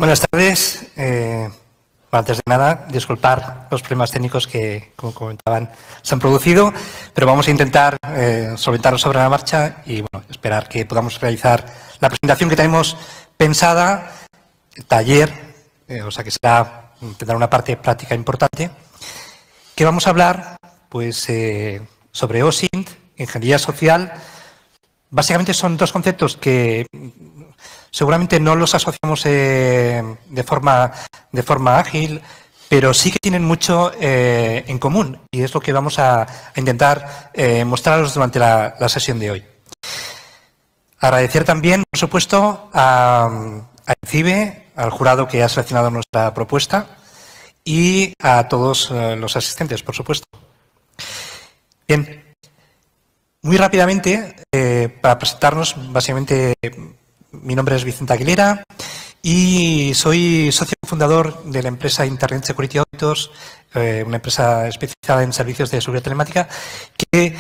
Buenas tardes. Antes de nada, disculpar los problemas técnicos que, como comentaban, se han producido, pero vamos a intentar solventarlos sobre la marcha y bueno, esperar que podamos realizar la presentación que tenemos pensada, el taller, o sea que tendrá una parte práctica importante, que vamos a hablar pues, sobre OSINT, ingeniería social. Básicamente son dos conceptos que seguramente no los asociamos de forma ágil, pero sí que tienen mucho en común y es lo que vamos a intentar mostraros durante la sesión de hoy. Agradecer también, por supuesto, a INCIBE, al jurado que ha seleccionado nuestra propuesta y a todos los asistentes, por supuesto. Bien, muy rápidamente, para presentarnos, básicamente, mi nombre es Vicente Aguilera y soy socio fundador de la empresa Internet Security Auditors, una empresa especializada en servicios de seguridad telemática que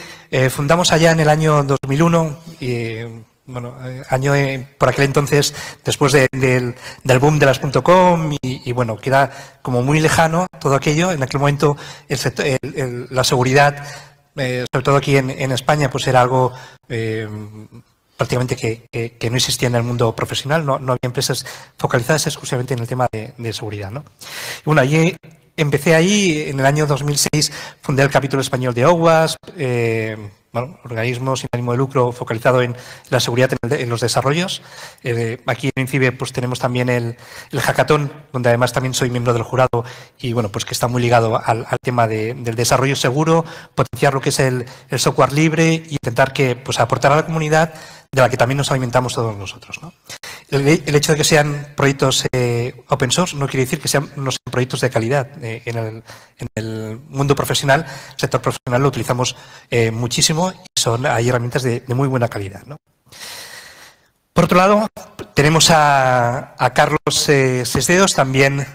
fundamos allá en el año 2001 y bueno, año por aquel entonces después del boom de las .com y bueno, queda como muy lejano todo aquello. En aquel momento la seguridad, sobre todo aquí en España, pues era algo prácticamente que no existía en el mundo profesional, no había empresas focalizadas exclusivamente en el tema de seguridad, ¿no? Y bueno, empecé ahí, en el año 2006 fundé el capítulo español de OWASP, bueno, organismo sin ánimo de lucro focalizado en la seguridad en los desarrollos. Aquí en INCIBE pues tenemos también el hackathon, donde además también soy miembro del jurado y bueno, pues que está muy ligado al tema del desarrollo seguro, potenciar lo que es el software libre y intentar pues aportar a la comunidad de la que también nos alimentamos todos nosotros, ¿no? El hecho de que sean proyectos open source no quiere decir que no sean proyectos de calidad. En el mundo profesional, el sector profesional lo utilizamos muchísimo y hay herramientas de muy buena calidad, ¿no? Por otro lado, tenemos a Carlos Sesdedos, también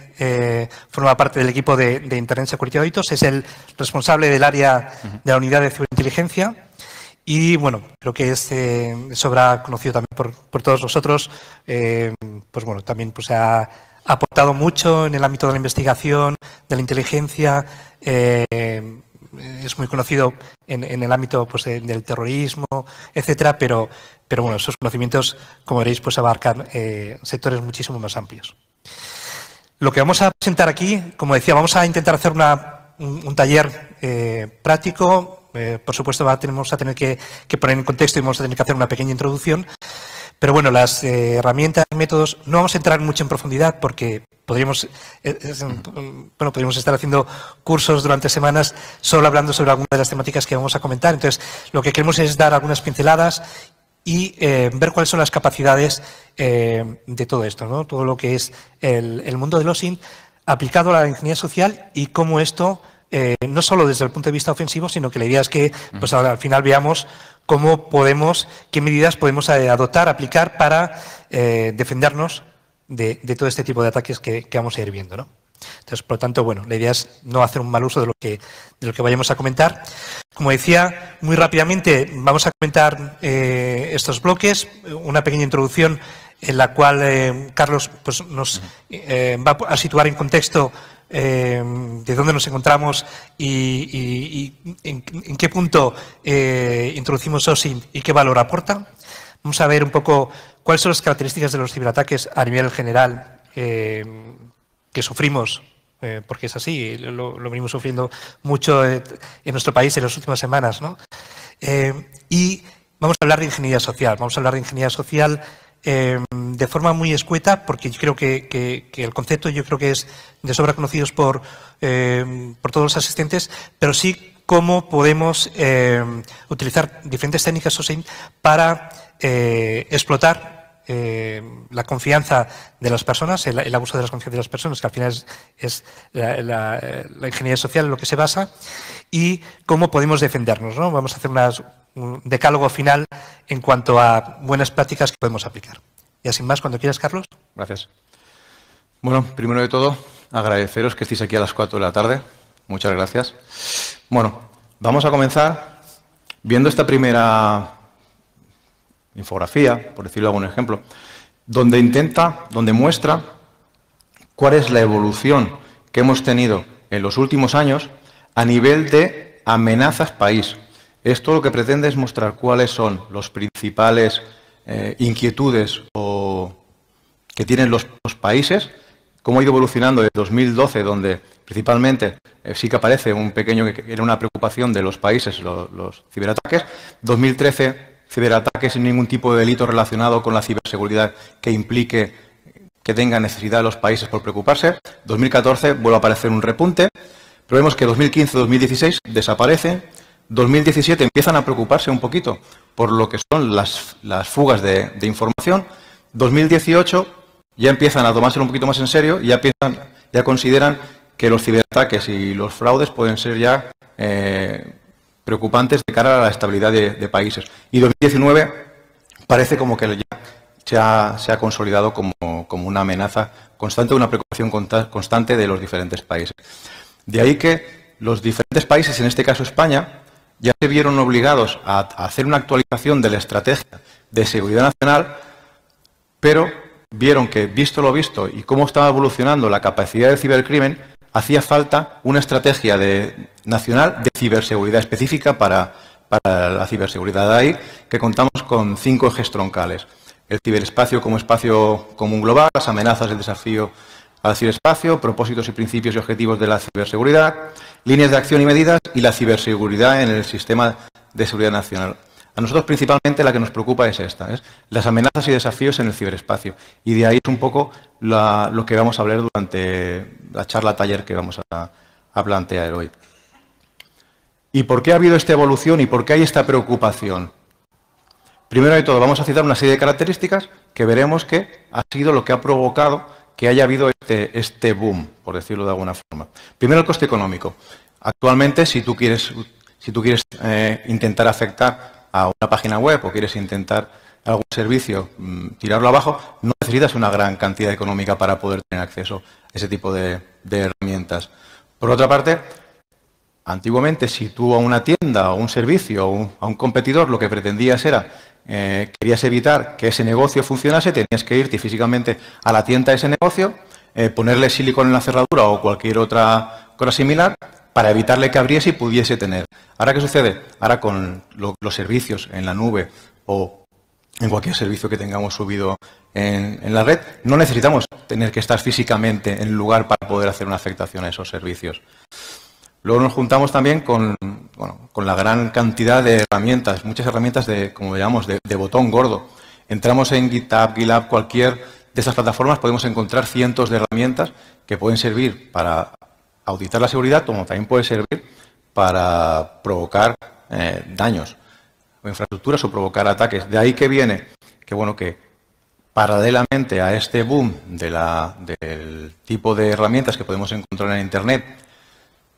forma parte del equipo de Internet Security Auditors, es el responsable del área de la unidad de ciberinteligencia. Y bueno, creo que es sobra conocido también por todos nosotros. Pues bueno, también pues ha aportado mucho en el ámbito de la investigación, de la inteligencia. Es muy conocido en el ámbito pues, del terrorismo, etcétera, pero bueno, esos conocimientos, como veréis, pues abarcan sectores muchísimo más amplios. Lo que vamos a presentar aquí, como decía, vamos a intentar hacer un taller práctico. Por supuesto, vamos a tener que poner en contexto y vamos a tener que hacer una pequeña introducción. Pero bueno, las herramientas y métodos, no vamos a entrar mucho en profundidad porque podríamos estar haciendo cursos durante semanas solo hablando sobre algunas de las temáticas que vamos a comentar. Entonces, lo que queremos es dar algunas pinceladas y ver cuáles son las capacidades de todo esto, ¿no? Todo lo que es el mundo del OSINT aplicado a la ingeniería social y cómo esto, no solo desde el punto de vista ofensivo, sino que la idea es que pues, al final veamos qué medidas podemos adoptar, aplicar para defendernos de todo este tipo de ataques que vamos a ir viendo, ¿no? Entonces, por lo tanto, bueno, la idea es no hacer un mal uso de lo que vayamos a comentar. Como decía, muy rápidamente vamos a comentar estos bloques, una pequeña introducción en la cual Carlos pues, nos va a situar en contexto de dónde nos encontramos y en qué punto introducimos OSINT y qué valor aporta. Vamos a ver un poco cuáles son las características de los ciberataques a nivel general que sufrimos, porque es así, lo venimos sufriendo mucho en nuestro país en las últimas semanas, ¿no? Y vamos a hablar de ingeniería social. Vamos a hablar de ingeniería social de forma muy escueta, porque yo creo que el concepto yo creo que es de sobra conocido por todos los asistentes, pero sí cómo podemos utilizar diferentes técnicas OSINT para explotar la confianza de las personas, el abuso de la confianza de las personas, que al final es la ingeniería social en lo que se basa, y cómo podemos defendernos, ¿no? Vamos a hacer un decálogo final en cuanto a buenas prácticas que podemos aplicar. Y sin más, cuando quieras, Carlos. Gracias. Bueno, primero de todo, agradeceros que estéis aquí a las 4 de la tarde. Muchas gracias. Bueno, vamos a comenzar viendo esta primera infografía, por decirlo de algún ejemplo, donde muestra cuál es la evolución que hemos tenido en los últimos años a nivel de amenazas país. Esto lo que pretende es mostrar cuáles son los principales inquietudes que tienen los países, cómo ha ido evolucionando desde 2012, donde principalmente sí que aparece un pequeño, que era una preocupación de los países, los ciberataques. 2013, ciberataques sin ningún tipo de delito relacionado con la ciberseguridad que implique que tenga necesidad los países por preocuparse. 2014 vuelve a aparecer un repunte, pero vemos que 2015-2016 desaparece. 2017 empiezan a preocuparse un poquito por lo que son las fugas de información. 2018 ya empiezan a tomárselo un poquito más en serio y ya consideran que los ciberataques y los fraudes pueden ser ya preocupantes de cara a la estabilidad de países. Y 2019 parece como que ya se ha consolidado como una amenaza constante, una preocupación constante de los diferentes países. De ahí que los diferentes países, en este caso España, ya se vieron obligados a hacer una actualización de la estrategia de seguridad nacional, pero vieron que, visto lo visto y cómo estaba evolucionando la capacidad del cibercrimen, hacía falta una estrategia nacional de ciberseguridad específica para la ciberseguridad. De ahí que contamos con 5 ejes troncales. El ciberespacio como espacio común global, las amenazas, el desafío al ciberespacio, propósitos y principios y objetivos de la ciberseguridad, líneas de acción y medidas y la ciberseguridad en el sistema de seguridad nacional. A nosotros principalmente la que nos preocupa es esta, las amenazas y desafíos en el ciberespacio. Y de ahí es un poco lo que vamos a hablar durante la charla taller que vamos a plantear hoy. ¿Y por qué ha habido esta evolución y por qué hay esta preocupación? Primero de todo, vamos a citar una serie de características que veremos que ha sido lo que ha provocado que haya habido este boom, por decirlo de alguna forma. Primero, el coste económico. Actualmente, si tú quieres intentar afectar a una página web o quieres intentar algún servicio, tirarlo abajo, no necesitas una gran cantidad económica para poder tener acceso a ese tipo de herramientas. Por otra parte, antiguamente, si tú a una tienda o un servicio o a un competidor lo que pretendías era querías evitar que ese negocio funcionase, tenías que irte físicamente a la tienda de ese negocio, ponerle silicón en la cerradura o cualquier otra cosa similar para evitarle que abriese y pudiese tener. Ahora, ¿qué sucede? Ahora con los servicios en la nube o en cualquier servicio que tengamos subido en la red, no necesitamos tener que estar físicamente en el lugar para poder hacer una afectación a esos servicios. Luego nos juntamos también con la gran cantidad de herramientas, muchas herramientas como llamamos, de botón gordo. Entramos en GitHub, GitLab, cualquier de esas plataformas, podemos encontrar cientos de herramientas que pueden servir para auditar la seguridad, como también puede servir para provocar daños o infraestructuras o provocar ataques. De ahí que viene que paralelamente a este boom del tipo de herramientas que podemos encontrar en Internet,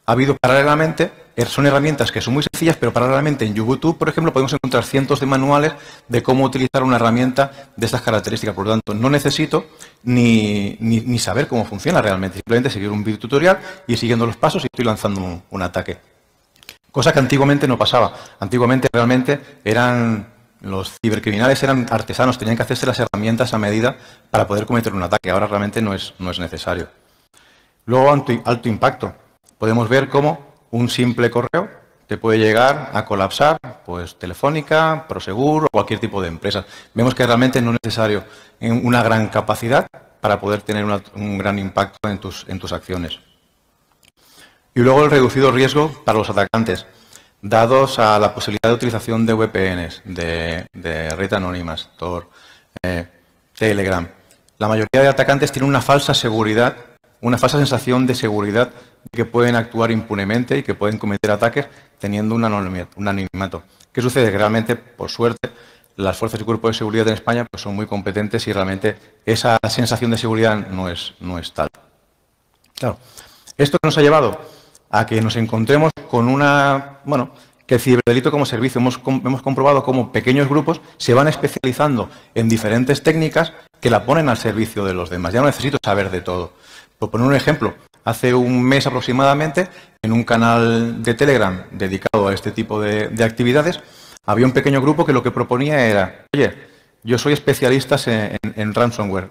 ha habido paralelamente, son herramientas que son muy sencillas, pero paralelamente en YouTube, por ejemplo, podemos encontrar cientos de manuales de cómo utilizar una herramienta de estas características. Por lo tanto, no necesito ni saber cómo funciona realmente, simplemente seguir un video tutorial y siguiendo los pasos y estoy lanzando un ataque. Cosa que antiguamente no pasaba. Antiguamente realmente los cibercriminales eran artesanos, tenían que hacerse las herramientas a medida para poder cometer un ataque. Ahora realmente no es necesario. Luego, alto impacto. Podemos ver cómo un simple correo te puede llegar a colapsar, pues Telefónica, Prosegur o cualquier tipo de empresa. Vemos que realmente no es necesario una gran capacidad para poder tener un gran impacto en tus acciones. Y luego el reducido riesgo para los atacantes, dados a la posibilidad de utilización de VPNs, de red anónimas, Tor, Telegram. La mayoría de atacantes tienen una falsa seguridad, una falsa sensación de seguridad de que pueden actuar impunemente y que pueden cometer ataques teniendo un anonimato. ¿Qué sucede? Que realmente, por suerte, las fuerzas y cuerpos de seguridad en España pues, son muy competentes y realmente esa sensación de seguridad no es tal. Claro, esto nos ha llevado a que nos encontremos con que el ciberdelito como servicio, hemos comprobado cómo pequeños grupos se van especializando en diferentes técnicas que la ponen al servicio de los demás. Ya no necesito saber de todo. Por poner un ejemplo, hace un mes aproximadamente, en un canal de Telegram dedicado a este tipo de actividades, había un pequeño grupo que lo que proponía era, oye, yo soy especialista en ransomware,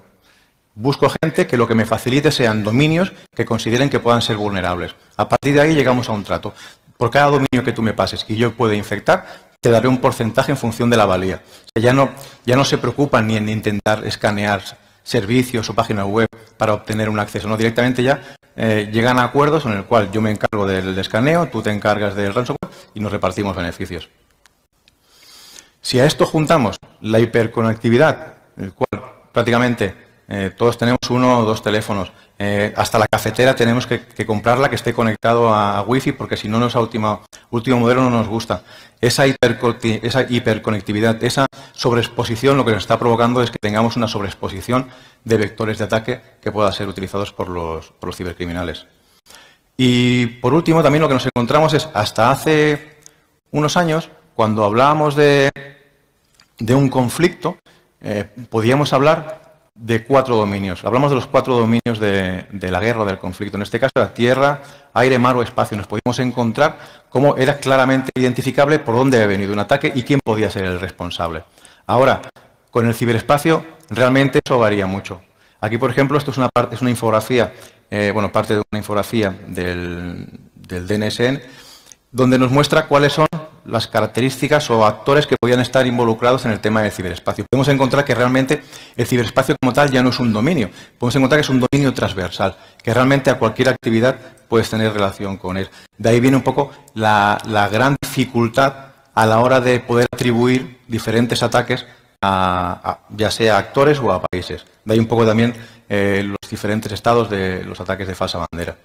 Busco gente que lo que me facilite sean dominios que consideren que puedan ser vulnerables. A partir de ahí llegamos a un trato. Por cada dominio que tú me pases y yo pueda infectar, te daré un porcentaje en función de la valía. O sea, ya no se preocupan ni en intentar escanear servicios o páginas web para obtener un acceso. No, directamente ya llegan a acuerdos en el cual yo me encargo del escaneo, tú te encargas del ransomware y nos repartimos beneficios. Si a esto juntamos la hiperconectividad, en el cual prácticamente todos tenemos 1 o 2 teléfonos, hasta la cafetera tenemos que comprarla que esté conectado a Wi-Fi porque si no, último modelo no nos gusta. Esa hiperconectividad, esa sobreexposición, lo que nos está provocando es que tengamos una sobreexposición de vectores de ataque que puedan ser utilizados por los cibercriminales. Y por último, también lo que nos encontramos es, hasta hace unos años, cuando hablábamos de un conflicto, podíamos hablar de 4 dominios. Hablamos de los 4 dominios de la guerra o del conflicto. En este caso era tierra, aire, mar o espacio. Nos podíamos encontrar cómo era claramente identificable por dónde había venido un ataque y quién podía ser el responsable. Ahora, con el ciberespacio, realmente eso varía mucho. Aquí, por ejemplo, esto es una infografía, parte de una infografía del DNSN, donde nos muestra cuáles son las características o actores que podían estar involucrados en el tema del ciberespacio. Podemos encontrar que realmente el ciberespacio como tal ya no es un dominio. Podemos encontrar que es un dominio transversal, que realmente a cualquier actividad puedes tener relación con él. De ahí viene un poco la gran dificultad a la hora de poder atribuir diferentes ataques ya sea a actores o a países. De ahí un poco también los diferentes estados de los ataques de falsa bandera.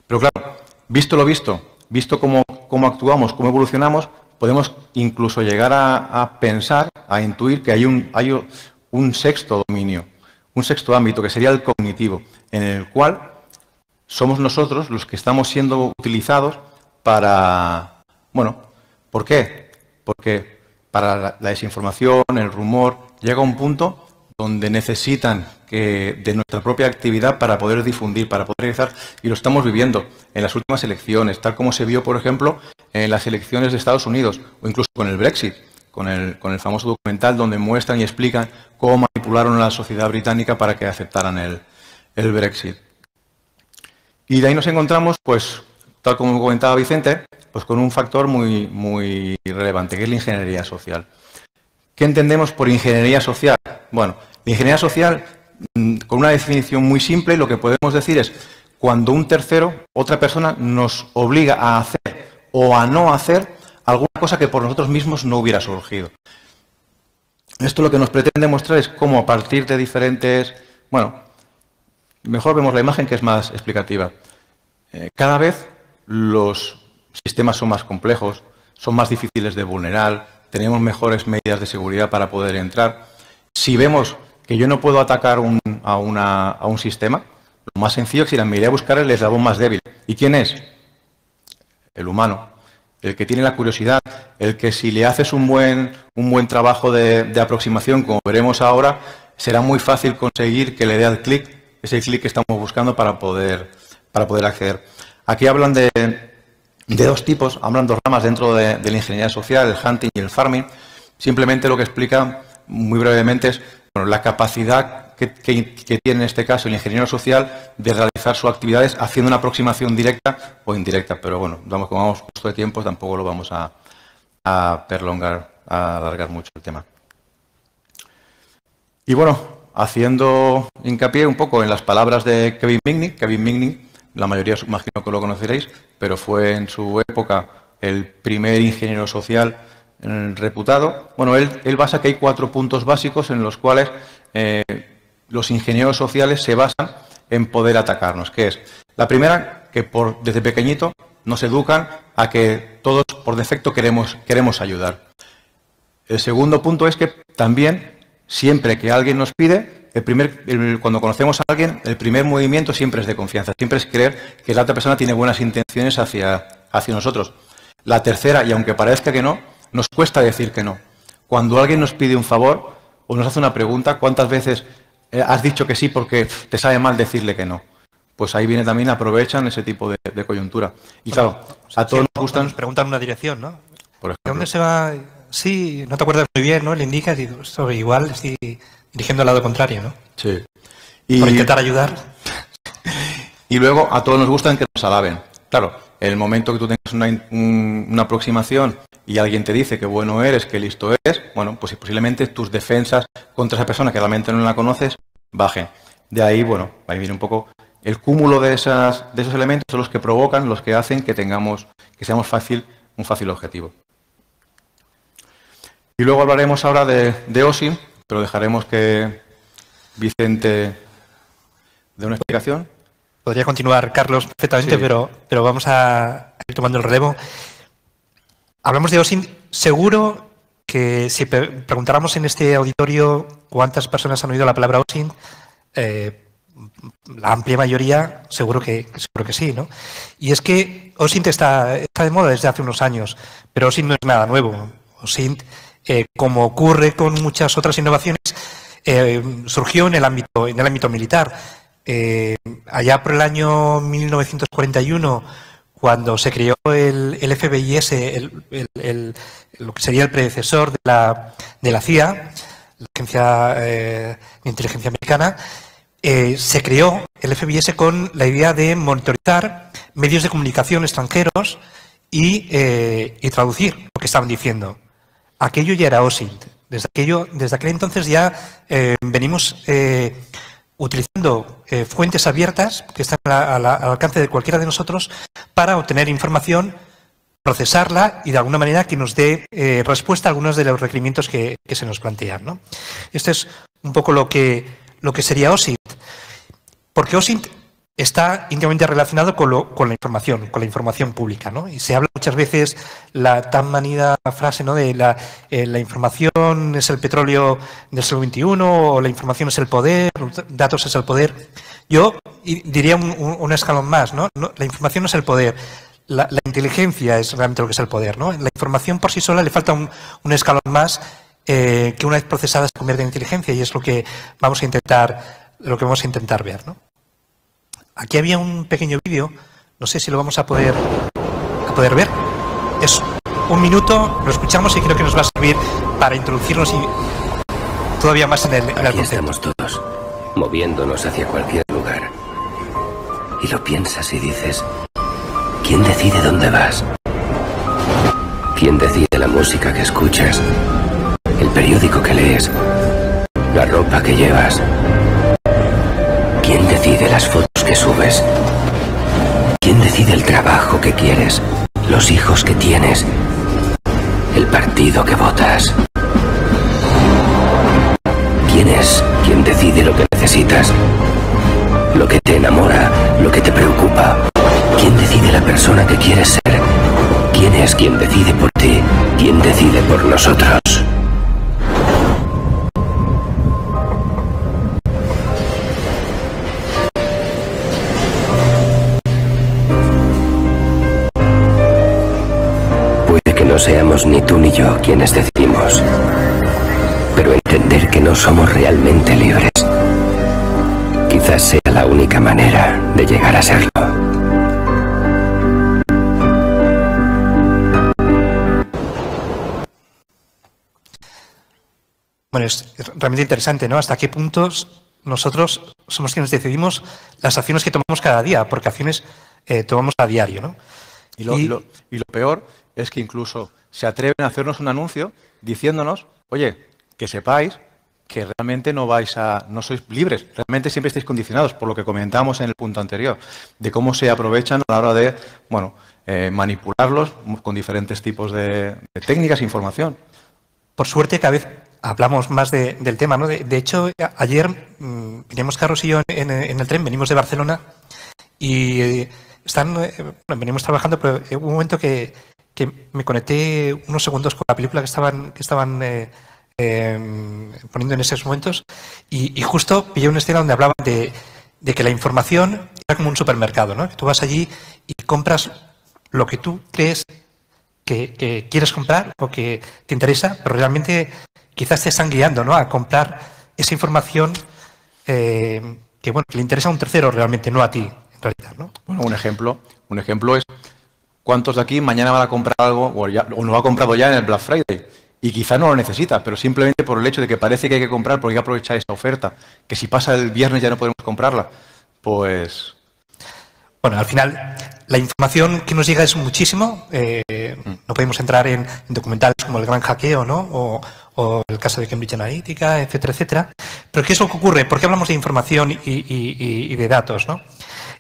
Pero claro, visto lo visto cómo actuamos, cómo evolucionamos, podemos incluso llegar a pensar, a intuir que hay un sexto dominio, un sexto ámbito, que sería el cognitivo, en el cual somos nosotros los que estamos siendo utilizados para... Bueno, ¿por qué? Porque para la desinformación, el rumor, llega a un punto donde necesitan de nuestra propia actividad para poder difundir, para poder realizar, y lo estamos viviendo en las últimas elecciones, tal como se vio, por ejemplo, en las elecciones de Estados Unidos, o incluso con el Brexit, con el famoso documental donde muestran y explican cómo manipularon a la sociedad británica para que aceptaran el Brexit. Y de ahí nos encontramos, pues, tal como comentaba Vicente, pues con un factor muy, muy relevante, que es la ingeniería social. ¿Qué entendemos por ingeniería social? Bueno, la ingeniería social, con una definición muy simple, lo que podemos decir es cuando un tercero, otra persona, nos obliga a hacer o a no hacer alguna cosa que por nosotros mismos no hubiera surgido. Esto lo que nos pretende mostrar es cómo a partir de diferentes... Bueno, mejor vemos la imagen que es más explicativa. Cada vez los sistemas son más complejos, son más difíciles de vulnerar, tenemos mejores medidas de seguridad para poder entrar. Si vemos que yo no puedo atacar a un sistema, lo más sencillo es que me iré a buscar el eslabón más débil. ¿Y quién es? El humano. El que tiene la curiosidad, el que si le haces un buen trabajo de aproximación, como veremos ahora, será muy fácil conseguir que le dé al clic, ese clic que estamos buscando para poder acceder. Aquí hablan de 2 tipos, hablan 2 ramas dentro de la ingeniería social, el hunting y el farming. Simplemente lo que explica muy brevemente es la capacidad que tiene en este caso el ingeniero social de realizar sus actividades haciendo una aproximación directa o indirecta. Pero bueno, como vamos justo de tiempo, tampoco lo vamos a alargar mucho el tema. Y bueno, haciendo hincapié un poco en las palabras de Kevin Mitnick, la mayoría imagino que lo conoceréis, pero fue en su época el primer ingeniero social reputado. Bueno, él basa que hay 4 puntos básicos en los cuales los ingenieros sociales se basan en poder atacarnos, que es la primera, que desde pequeñito nos educan a que todos por defecto queremos ayudar. El segundo punto es que también, siempre que alguien nos pide, cuando conocemos a alguien, el primer movimiento siempre es de confianza, siempre es creer que la otra persona tiene buenas intenciones hacia nosotros. La tercera, y aunque parezca que no, nos cuesta decir que no. Cuando alguien nos pide un favor o nos hace una pregunta, ¿cuántas veces has dicho que sí porque te sabe mal decirle que no? Pues ahí viene también, aprovechan ese tipo de coyuntura. Y claro, a todos nos gustan... Nos preguntan una dirección, ¿no? Por ejemplo. ¿De dónde se va? Sí, no te acuerdas muy bien, ¿no? Le indicas y esto igual estoy dirigiendo al lado contrario, ¿no? Sí. Por intentar ayudar. Y luego a todos nos gustan que nos alaben. Claro, en el momento que tú tengas una aproximación y alguien te dice que bueno eres, que listo eres, bueno, pues posiblemente tus defensas contra esa persona que realmente no la conoces bajen. De ahí, bueno, ahí viene un poco el cúmulo de esos elementos son los que provocan, los que hacen que seamos un fácil objetivo. Y luego hablaremos ahora de OSINT, pero dejaremos que Vicente dé una explicación. Podría continuar, Carlos, perfectamente, Sí. pero vamos a ir tomando el relevo. Hablamos de OSINT. Seguro que si preguntáramos en este auditorio cuántas personas han oído la palabra OSINT, la amplia mayoría seguro que sí, ¿no? Y es que OSINT está de moda desde hace unos años, pero OSINT no es nada nuevo. OSINT, como ocurre con muchas otras innovaciones, surgió en el ámbito militar. Allá por el año 1941, cuando se creó el FBIS, lo que sería el predecesor de la CIA, la Agencia de Inteligencia Americana, se creó el FBIS con la idea de monitorizar medios de comunicación extranjeros y traducir lo que estaban diciendo. Aquello ya era OSINT. Desde aquel entonces ya venimos utilizando fuentes abiertas que están al alcance de cualquiera de nosotros para obtener información, procesarla y de alguna manera que nos dé respuesta a algunos de los requerimientos que se nos plantean, ¿no? Esto es un poco lo que sería OSINT, porque OSINT está íntimamente relacionado con la información pública, ¿no? Y se habla muchas veces la tan manida frase, ¿no?, de la información es el petróleo del siglo XXI, o la información es el poder, los datos es el poder. Yo diría un escalón más, ¿no? La información no es el poder, la inteligencia es realmente lo que es el poder, ¿no? La información por sí sola le falta un escalón más que una vez procesada se convierte en inteligencia, y es lo que vamos a intentar ver, ¿no? Aquí había un pequeño vídeo, no sé si lo vamos a poder ver. Es 1 minuto, lo escuchamos y creo que nos va a servir para introducirnos todavía más en el concepto. Estamos todos, moviéndonos hacia cualquier lugar. Y lo piensas y dices, ¿quién decide dónde vas? ¿Quién decide la música que escuchas? ¿El periódico que lees? ¿La ropa que llevas? ¿Quién decide las fotos que subes? ¿Quién decide el trabajo que quieres? ¿Los hijos que tienes? ¿El partido que votas? ¿Quién es quien decide lo que necesitas? ¿Lo que te enamora? ¿Lo que te preocupa? ¿Quién decide la persona que quieres ser? ¿Quién es quien decide por ti? ¿Quién decide por nosotros? No seamos ni tú ni yo quienes decidimos, pero entender que no somos realmente libres quizás sea la única manera de llegar a serlo. Bueno, es realmente interesante, ¿no? Hasta qué puntos nosotros somos quienes decidimos las acciones que tomamos cada día, porque acciones tomamos a diario, ¿no? Y lo peor es que incluso se atreven a hacernos un anuncio diciéndonos, oye, que sepáis que realmente no sois libres, realmente siempre estáis condicionados, por lo que comentamos en el punto anterior, de cómo se aprovechan a la hora de, bueno, manipularlos con diferentes tipos de técnicas e información. Por suerte, cada vez hablamos más del tema, ¿no? De hecho, ayer veníamos Carlos y yo en el tren, venimos de Barcelona y venimos trabajando, pero hubo un momento que me conecté unos segundos con la película que estaban poniendo en esos momentos y justo pillé una escena donde hablaban de que la información era como un supermercado, ¿no? Que tú vas allí y compras lo que tú crees que quieres comprar o que te interesa, pero realmente quizás te están guiando, ¿no?, a comprar esa información que le interesa a un tercero realmente, no a ti, en realidad, ¿no? Bueno, un ejemplo es ¿cuántos de aquí mañana van a comprar algo o lo ha comprado ya en el Black Friday? y quizá no lo necesita, pero simplemente por el hecho de que parece que hay que comprar porque hay que aprovechar esa oferta, que si pasa el viernes ya no podemos comprarla, pues... Bueno, al final la información que nos llega es muchísimo. No podemos entrar en documentales como El Gran Hackeo, ¿no? O el caso de Cambridge Analytica, etcétera, etcétera. Pero ¿qué es lo que ocurre? ¿Por qué hablamos de información y de datos, ¿no?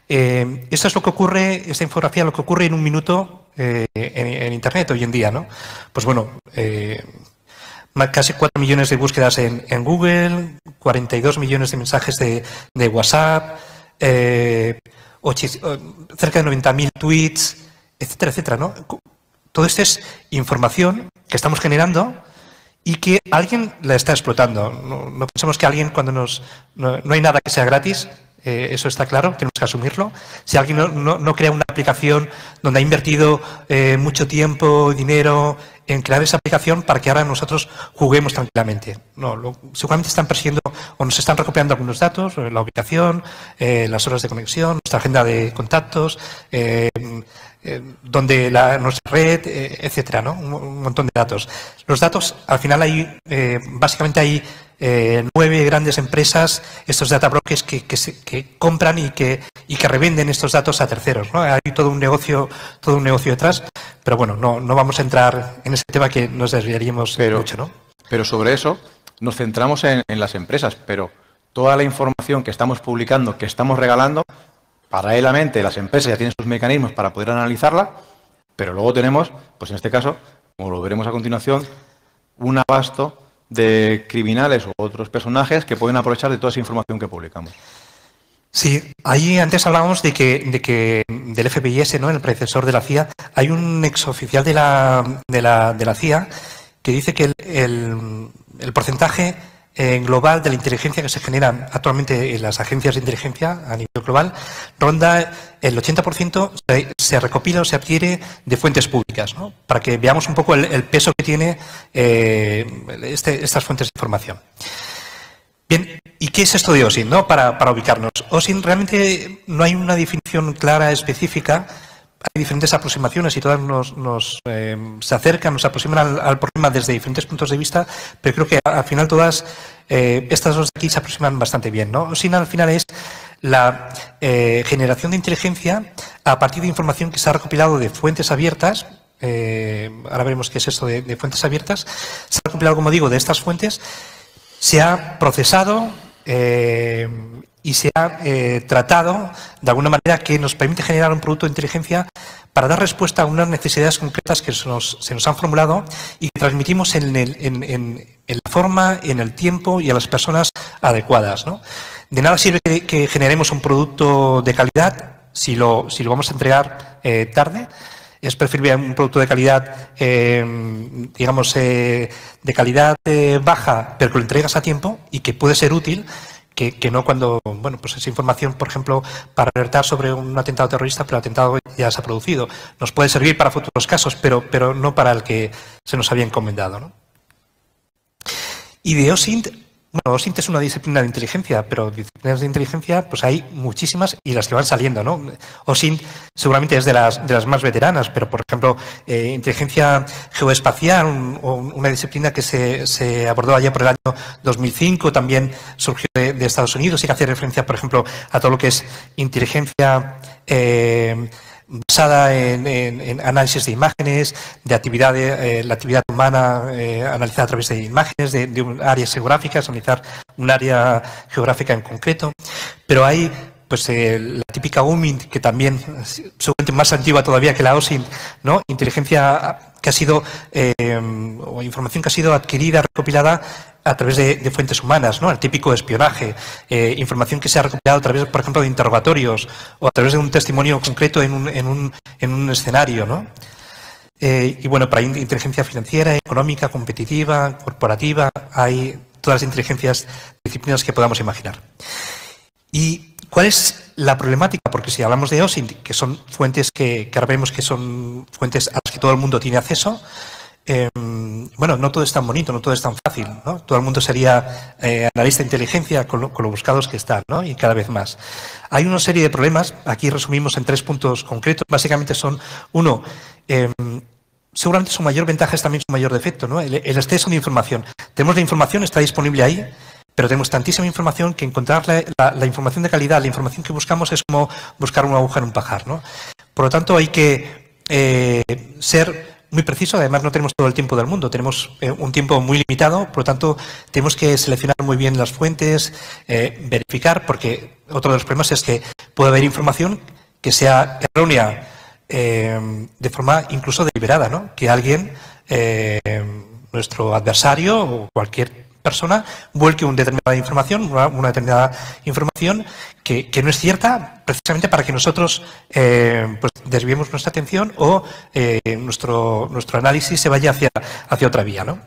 Esto es lo que ocurre, esta infografía, lo que ocurre en un minuto en Internet hoy en día, ¿no? Pues bueno, casi 4 millones de búsquedas en Google, 42 millones de mensajes de WhatsApp, cerca de 90.000 tweets, etcétera, etcétera, ¿no? Todo esto es información que estamos generando y que alguien la está explotando. No pensemos que alguien, cuando no hay nada que sea gratis, eso está claro, tenemos que asumirlo. Si alguien no crea una aplicación donde ha invertido mucho tiempo y dinero en crear esa aplicación para que ahora nosotros juguemos tranquilamente. No, seguramente están persiguiendo o nos están recopilando algunos datos, la ubicación, las horas de conexión, nuestra agenda de contactos, nuestra red, etcétera, ¿no? Un montón de datos. Los datos, al final básicamente hay 9 grandes empresas, estos data brokers que compran y que revenden estos datos a terceros, ¿no? Hay todo un negocio detrás, pero bueno, no vamos a entrar en ese tema que nos desviaríamos mucho, ¿no? Pero sobre eso nos centramos en las empresas, pero toda la información que estamos publicando, que estamos regalando, paralelamente las empresas ya tienen sus mecanismos para poder analizarla, pero luego tenemos, pues en este caso, como lo veremos a continuación, un abasto de criminales u otros personajes que pueden aprovechar de toda esa información que publicamos. Sí, ahí antes hablábamos de que del FBIS, ¿no? El predecesor de la CIA, hay un exoficial de la CIA que dice que el porcentaje global de la inteligencia que se genera actualmente en las agencias de inteligencia a nivel global ronda el 80%, se recopila o se adquiere de fuentes públicas, ¿no? Para que veamos un poco el peso que tiene estas fuentes de información. Bien, ¿y qué es esto de OSINT, ¿no? Para ubicarnos. OSINT realmente no hay una definición clara, específica. Hay diferentes aproximaciones y todas se acercan, nos aproximan al problema desde diferentes puntos de vista, pero creo que al final todas estas dos de aquí se aproximan bastante bien, ¿no? OSINT al final es la generación de inteligencia a partir de información que se ha recopilado de fuentes abiertas. Ahora veremos qué es esto de fuentes abiertas. Se ha recopilado, como digo, de estas fuentes, se ha procesado y se ha tratado de alguna manera que nos permite generar un producto de inteligencia para dar respuesta a unas necesidades concretas que se nos han formulado y que transmitimos en la forma, en el tiempo y a las personas adecuadas, ¿no? De nada sirve que generemos un producto de calidad si lo vamos a entregar tarde. Es preferible un producto de calidad, digamos, de calidad baja, pero que lo entregas a tiempo y que puede ser útil, que no cuando, bueno, pues esa información, por ejemplo, para alertar sobre un atentado terrorista, pero el atentado ya se ha producido. Nos puede servir para futuros casos, pero no para el que se nos había encomendado, ¿no? Y de OSINT, bueno, OSINT es una disciplina de inteligencia, pero disciplinas de inteligencia pues hay muchísimas y las que van saliendo, ¿no? OSINT seguramente es de las más veteranas, pero por ejemplo, inteligencia geoespacial, una disciplina que se abordó allá por el año 2005, también surgió de Estados Unidos y que hace referencia, por ejemplo, a todo lo que es inteligencia basada en análisis de imágenes, de la actividad humana analizada a través de imágenes, de áreas geográficas, analizar un área geográfica en concreto. Pero hay pues la típica UMINT, que también seguramente más antigua todavía que la OSINT, ¿no? Inteligencia que ha sido, o información que ha sido adquirida, recopilada a través de fuentes humanas, ¿no? El típico espionaje, información que se ha recopilado a través, por ejemplo, de interrogatorios o a través de un testimonio concreto en un escenario, ¿no? Y bueno, para inteligencia financiera, económica, competitiva, corporativa, hay todas las inteligencias, disciplinas que podamos imaginar. ¿Y cuál es la problemática? Porque si hablamos de OSINT, que son fuentes que ahora vemos que son fuentes a las que todo el mundo tiene acceso, bueno, no todo es tan bonito, no todo es tan fácil, ¿no? Todo el mundo sería analista de inteligencia con lo buscados que están, ¿no? Y cada vez más. Hay una serie de problemas, aquí resumimos en 3 puntos concretos, básicamente son, uno, seguramente su mayor ventaja es también su mayor defecto, ¿no? El exceso de información. Tenemos la información, está disponible ahí, pero tenemos tantísima información que encontrar la información de calidad, la información que buscamos es como buscar una aguja en un pajar, ¿no? Por lo tanto, hay que ser muy preciso. Además, no tenemos todo el tiempo del mundo, tenemos un tiempo muy limitado, por lo tanto, tenemos que seleccionar muy bien las fuentes, verificar, porque otro de los problemas es que puede haber información que sea errónea de forma incluso deliberada, ¿no? Que alguien, nuestro adversario o cualquier persona, vuelque una determinada información que no es cierta, precisamente para que nosotros pues desviemos nuestra atención o nuestro análisis se vaya hacia otra vía, ¿no?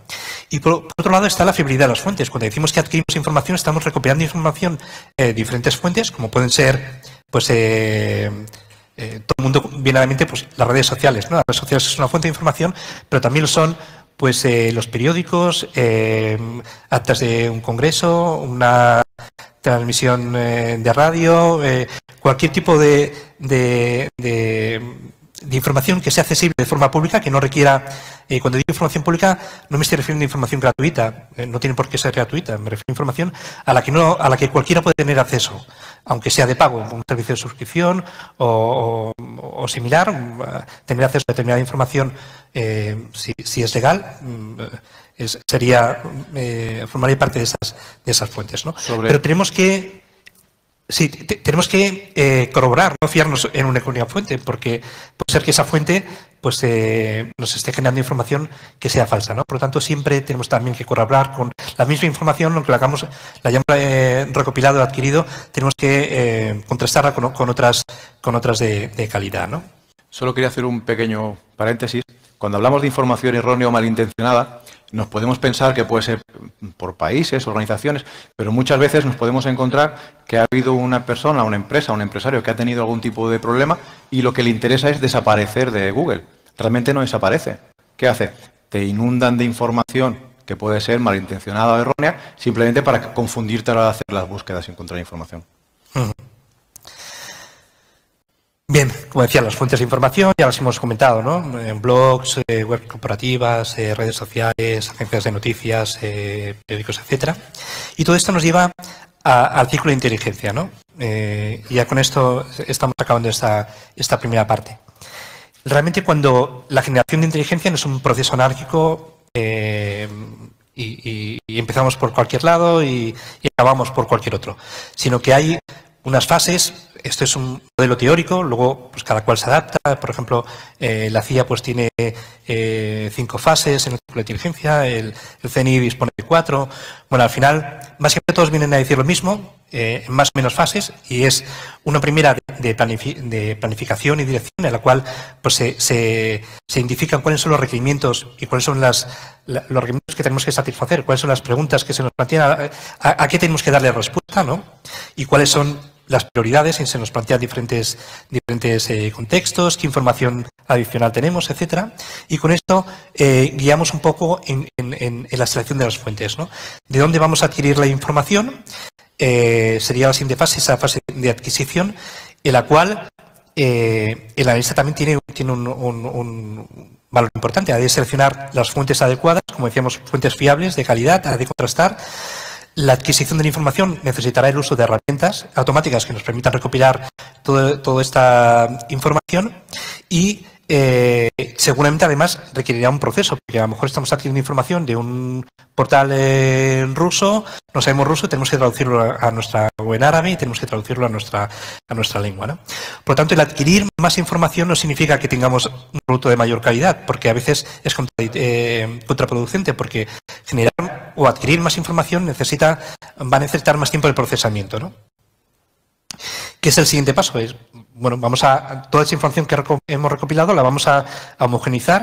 Y por otro lado está la fiabilidad de las fuentes. Cuando decimos que adquirimos información, estamos recopilando información de diferentes fuentes, como pueden ser, pues, todo el mundo viene a la mente, pues, las redes sociales, ¿no? Las redes sociales es una fuente de información, pero también lo son, pues, los periódicos, actas de un congreso, una transmisión de radio, cualquier tipo de información que sea accesible de forma pública, que no requiera, cuando digo información pública, no me estoy refiriendo a información gratuita, no tiene por qué ser gratuita, me refiero a información a la que cualquiera puede tener acceso, aunque sea de pago, un servicio de suscripción o similar, tener acceso a determinada información, si es legal, formaría parte de esas fuentes, ¿no? Pero tenemos que corroborar, no fiarnos en una única fuente, porque puede ser que esa fuente, pues, nos esté generando información que sea falsa, ¿no? Por lo tanto, siempre tenemos también que corroborar con la misma información, aunque la hayamos recopilado o adquirido, tenemos que contrastarla con otras de calidad, ¿no? Solo quería hacer un pequeño paréntesis. Cuando hablamos de información errónea o malintencionada, nos podemos pensar que puede ser por países, organizaciones, pero muchas veces nos podemos encontrar que ha habido una persona, una empresa, un empresario que ha tenido algún tipo de problema y lo que le interesa es desaparecer de Google. Realmente no desaparece. ¿Qué hace? Te inundan de información que puede ser malintencionada o errónea, simplemente para confundirte a la hora de hacer las búsquedas y encontrar información. Bien, como decía, las fuentes de información ya las hemos comentado, ¿no? En blogs, web corporativas, redes sociales, agencias de noticias, periódicos, etcétera. Y todo esto nos lleva al ciclo de inteligencia, ¿no? Y ya con esto estamos acabando esta primera parte. Realmente, cuando la generación de inteligencia no es un proceso anárquico y empezamos por cualquier lado y acabamos por cualquier otro, sino que hay unas fases. Esto es un modelo teórico, luego, pues, cada cual se adapta. Por ejemplo, la CIA, pues, tiene 5 fases en el ciclo de inteligencia, el CNI dispone de 4. Bueno, al final, básicamente todos vienen a decir lo mismo, en más o menos fases, y es una primera de planificación y dirección, en la cual, pues, se identifican cuáles son los requerimientos y cuáles son los requerimientos que tenemos que satisfacer, cuáles son las preguntas que se nos plantean, a qué tenemos que darle respuesta, ¿no? Y cuáles son las prioridades, y se nos plantean diferentes contextos, qué información adicional tenemos, etcétera. Y con esto guiamos un poco en la selección de las fuentes, ¿no? ¿De dónde vamos a adquirir la información? Sería la siguiente fase, esa fase de adquisición, en la cual el analista también tiene un valor importante. Ha de seleccionar las fuentes adecuadas, como decíamos, fuentes fiables, de calidad, ha de contrastar. La adquisición de la información necesitará el uso de herramientas automáticas que nos permitan recopilar toda esta información y seguramente además requerirá un proceso, porque a lo mejor estamos adquiriendo información de un portal ruso, no sabemos ruso, tenemos que traducirlo a nuestra, o en árabe, y tenemos que traducirlo a nuestra lengua, ¿no? Por lo tanto, el adquirir más información no significa que tengamos un producto de mayor calidad, porque a veces es contraproducente, porque generar o adquirir más información va a necesitar más tiempo de procesamiento, ¿no? ¿Qué es el siguiente paso? Bueno, toda esa información que hemos recopilado la vamos a homogeneizar,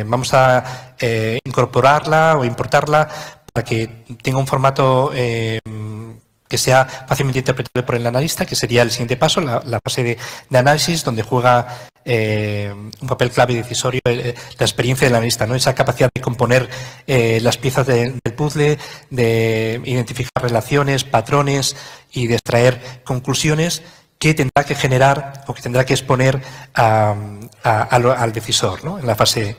vamos a incorporarla o importarla para que tenga un formato que sea fácilmente interpretable por el analista, que sería el siguiente paso, la fase de análisis, donde juega un papel clave y decisorio la experiencia del analista, ¿no? Esa capacidad de componer las piezas del puzzle, de identificar relaciones, patrones y de extraer conclusiones que tendrá que generar o que tendrá que exponer al decisor, ¿no? en la fase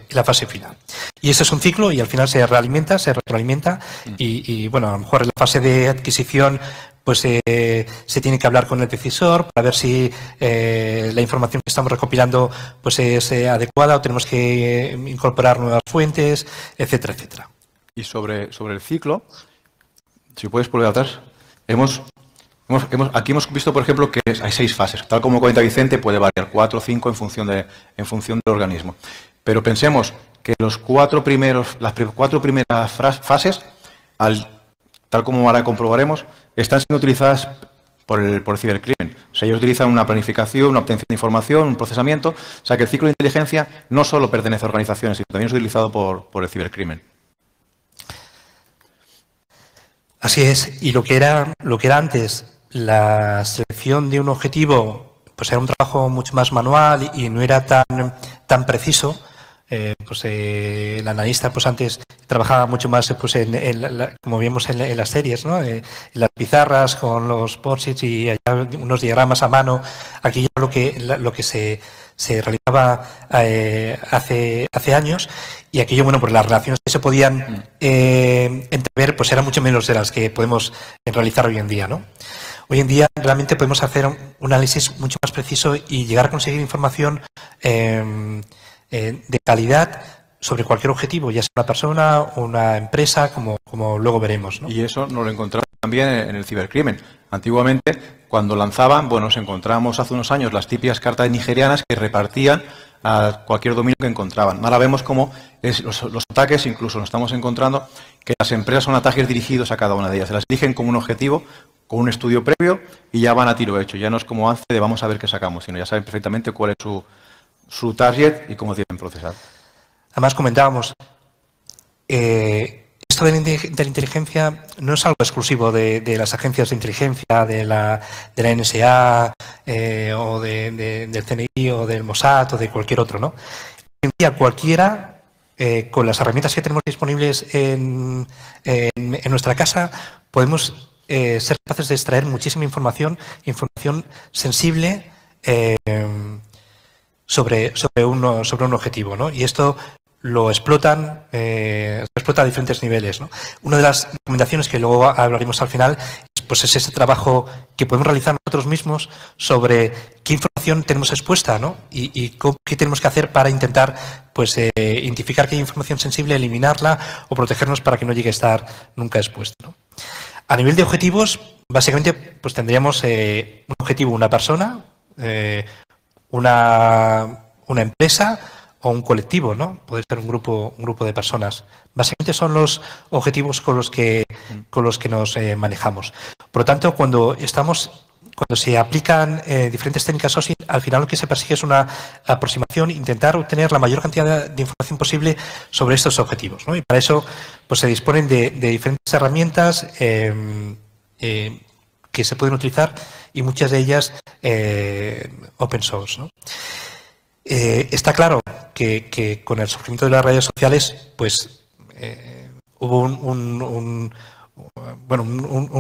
final. Y ese es un ciclo y al final se realimenta, se retroalimenta y bueno, a lo mejor en la fase de adquisición pues se tiene que hablar con el decisor para ver si la información que estamos recopilando pues es adecuada o tenemos que incorporar nuevas fuentes, etcétera, etcétera. Y sobre el ciclo, si puedes volver atrás, aquí hemos visto, por ejemplo, que hay 6 fases. Tal como comenta Vicente, puede variar 4 o 5 en función del organismo. Pero pensemos que las 4 primeras fases, tal como ahora comprobaremos, están siendo utilizadas por el cibercrimen. O sea, ellos utilizan una planificación, una obtención de información, un procesamiento. O sea, que el ciclo de inteligencia no solo pertenece a organizaciones, sino también es utilizado por el cibercrimen. Así es. Y lo que era antes la selección de un objetivo, pues era un trabajo mucho más manual y no era tan preciso. El analista pues antes trabajaba mucho más pues como vimos en las series, ¿no? En las pizarras con los post-its y allá unos diagramas a mano. Aquí ya lo que se realizaba hace años, y aquello, bueno, pues las relaciones que se podían entrever pues eran mucho menos de las que podemos realizar hoy en día, ¿no? Hoy en día realmente podemos hacer un análisis mucho más preciso y llegar a conseguir información de calidad sobre cualquier objetivo, ya sea una persona o una empresa, como luego veremos, ¿no? Y eso nos lo encontramos también en el cibercrimen. Antiguamente, cuando lanzaban, bueno, nos encontramos hace unos años las típicas cartas nigerianas que repartían a cualquier dominio que encontraban. Ahora vemos cómo los ataques, incluso nos estamos encontrando que las empresas son ataques dirigidos a cada una de ellas. Se las eligen como un objetivo, con un estudio previo y ya van a tiro hecho. Ya no es como antes de vamos a ver qué sacamos, sino ya saben perfectamente cuál es su target y cómo tienen procesar. Además comentábamos, esto de la inteligencia no es algo exclusivo de las agencias de inteligencia, de la NSA o del CNI o del Mossad o de cualquier otro, ¿no? Hoy en día cualquiera, con las herramientas que tenemos disponibles en nuestra casa, podemos ser capaces de extraer muchísima información sensible sobre un objetivo, ¿no? Y esto lo explotan, a diferentes niveles, ¿no? Una de las recomendaciones que luego hablaremos al final pues es ese trabajo que podemos realizar nosotros mismos sobre qué información tenemos expuesta, ¿no? Y qué tenemos que hacer para intentar pues identificar que hay información sensible, eliminarla o protegernos para que no llegue a estar nunca expuesta, ¿no? A nivel de objetivos, básicamente pues tendríamos un objetivo, una persona, una empresa o un colectivo, ¿no? Puede ser un grupo de personas. Básicamente son los objetivos con los que nos manejamos. Por lo tanto, cuando se aplican diferentes técnicas OSINT, al final lo que se persigue es una aproximación, intentar obtener la mayor cantidad de información posible sobre estos objetivos, ¿no? Y para eso pues se disponen de diferentes herramientas que se pueden utilizar y muchas de ellas open source, ¿no? Está claro que con el surgimiento de las redes sociales pues hubo un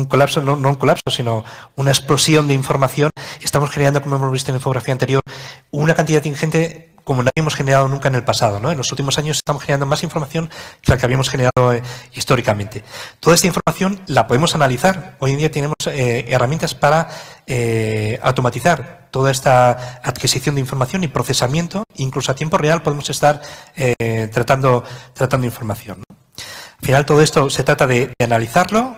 colapso, no un colapso, sino una explosión de información. Estamos generando, como hemos visto en la infografía anterior, una cantidad ingente como nadie hemos generado nunca en el pasado, ¿no? En los últimos años estamos generando más información que la que habíamos generado históricamente. Toda esta información la podemos analizar. Hoy en día tenemos herramientas para automatizar toda esta adquisición de información y procesamiento. Incluso a tiempo real podemos estar tratando información, ¿no? Al final todo esto se trata de analizarlo,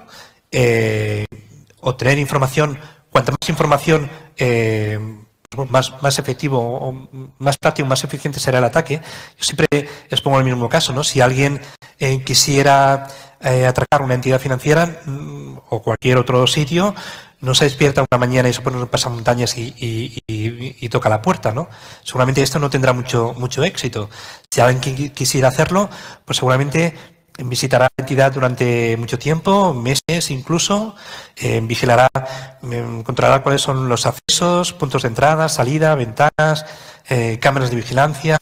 obtener información. Cuanta más información, más efectivo o más práctico, más eficiente será el ataque. Yo siempre expongo el mismo caso, ¿no? Si alguien quisiera atracar una entidad financiera o cualquier otro sitio, no se despierta una mañana y se pone en pasamontañas y toca la puerta, ¿no? Seguramente esto no tendrá mucho éxito. Si alguien quisiera hacerlo, pues seguramente visitará la entidad durante mucho tiempo, meses incluso, vigilará, controlará cuáles son los accesos, puntos de entrada, salida, ventanas, cámaras de vigilancia,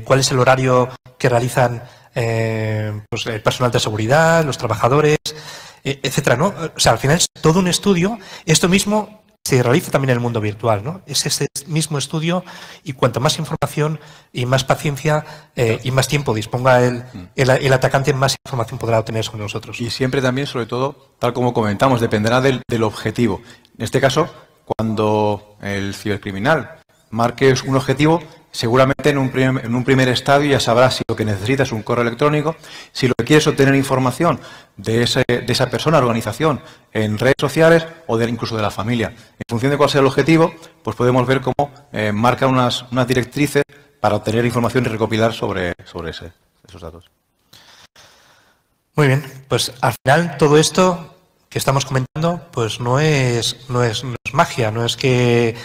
cuál es el horario que realizan pues el personal de seguridad, los trabajadores, etcétera, ¿no? O sea, al final es todo un estudio. Esto mismo se realiza también en el mundo virtual, ¿no? Es ese mismo estudio y cuanto más información y más paciencia y más tiempo disponga el atacante, más información podrá obtener sobre nosotros. Y siempre también, sobre todo, tal como comentamos, dependerá del objetivo. En este caso, cuando el cibercriminal marque un objetivo, seguramente en un primer estadio ya sabrás si lo que necesitas es un correo electrónico, si lo que quieres es obtener información de esa persona, organización, en redes sociales o incluso de la familia. En función de cuál sea el objetivo, pues podemos ver cómo marca unas directrices para obtener información y recopilar sobre esos datos. Muy bien, pues al final todo esto que estamos comentando pues no es magia, no es que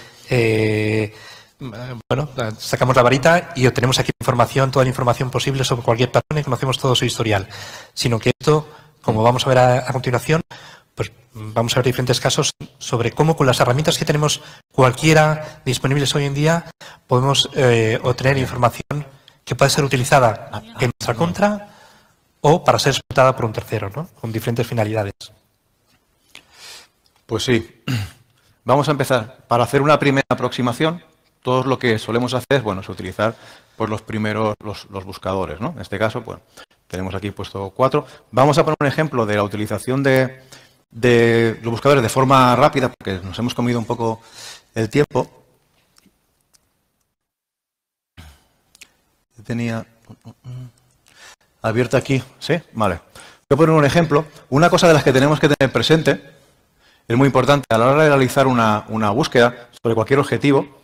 bueno, sacamos la varita y obtenemos aquí información, toda la información posible sobre cualquier persona y conocemos todo su historial, sino que esto, como vamos a ver a continuación, pues vamos a ver diferentes casos sobre cómo con las herramientas que tenemos cualquiera disponibles hoy en día podemos obtener información que puede ser utilizada en nuestra contra o para ser explotada por un tercero, ¿no? Con diferentes finalidades. Pues sí. Vamos a empezar. Para hacer una primera aproximación, todo lo que solemos hacer, bueno, es utilizar pues, los primeros, los buscadores, ¿no? En este caso, bueno, tenemos aquí puesto 4. Vamos a poner un ejemplo de la utilización de los buscadores de forma rápida, porque nos hemos comido un poco el tiempo. Tenía abierto aquí, ¿sí? Vale. Voy a poner un ejemplo. Una cosa de las que tenemos que tener presente, es muy importante a la hora de realizar una búsqueda sobre cualquier objetivo,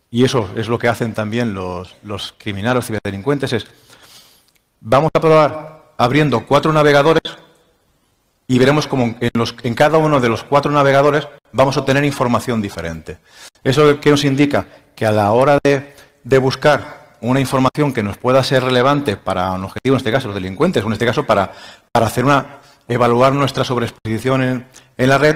y eso es lo que hacen también los criminales, los ciberdelincuentes, es vamos a probar abriendo 4 navegadores y veremos cómo en cada uno de los 4 navegadores vamos a obtener información diferente. ¿Eso qué nos indica? Que a la hora de buscar una información que nos pueda ser relevante para un objetivo, en este caso los delincuentes, o en este caso para hacer evaluar nuestra sobreexposición en la red,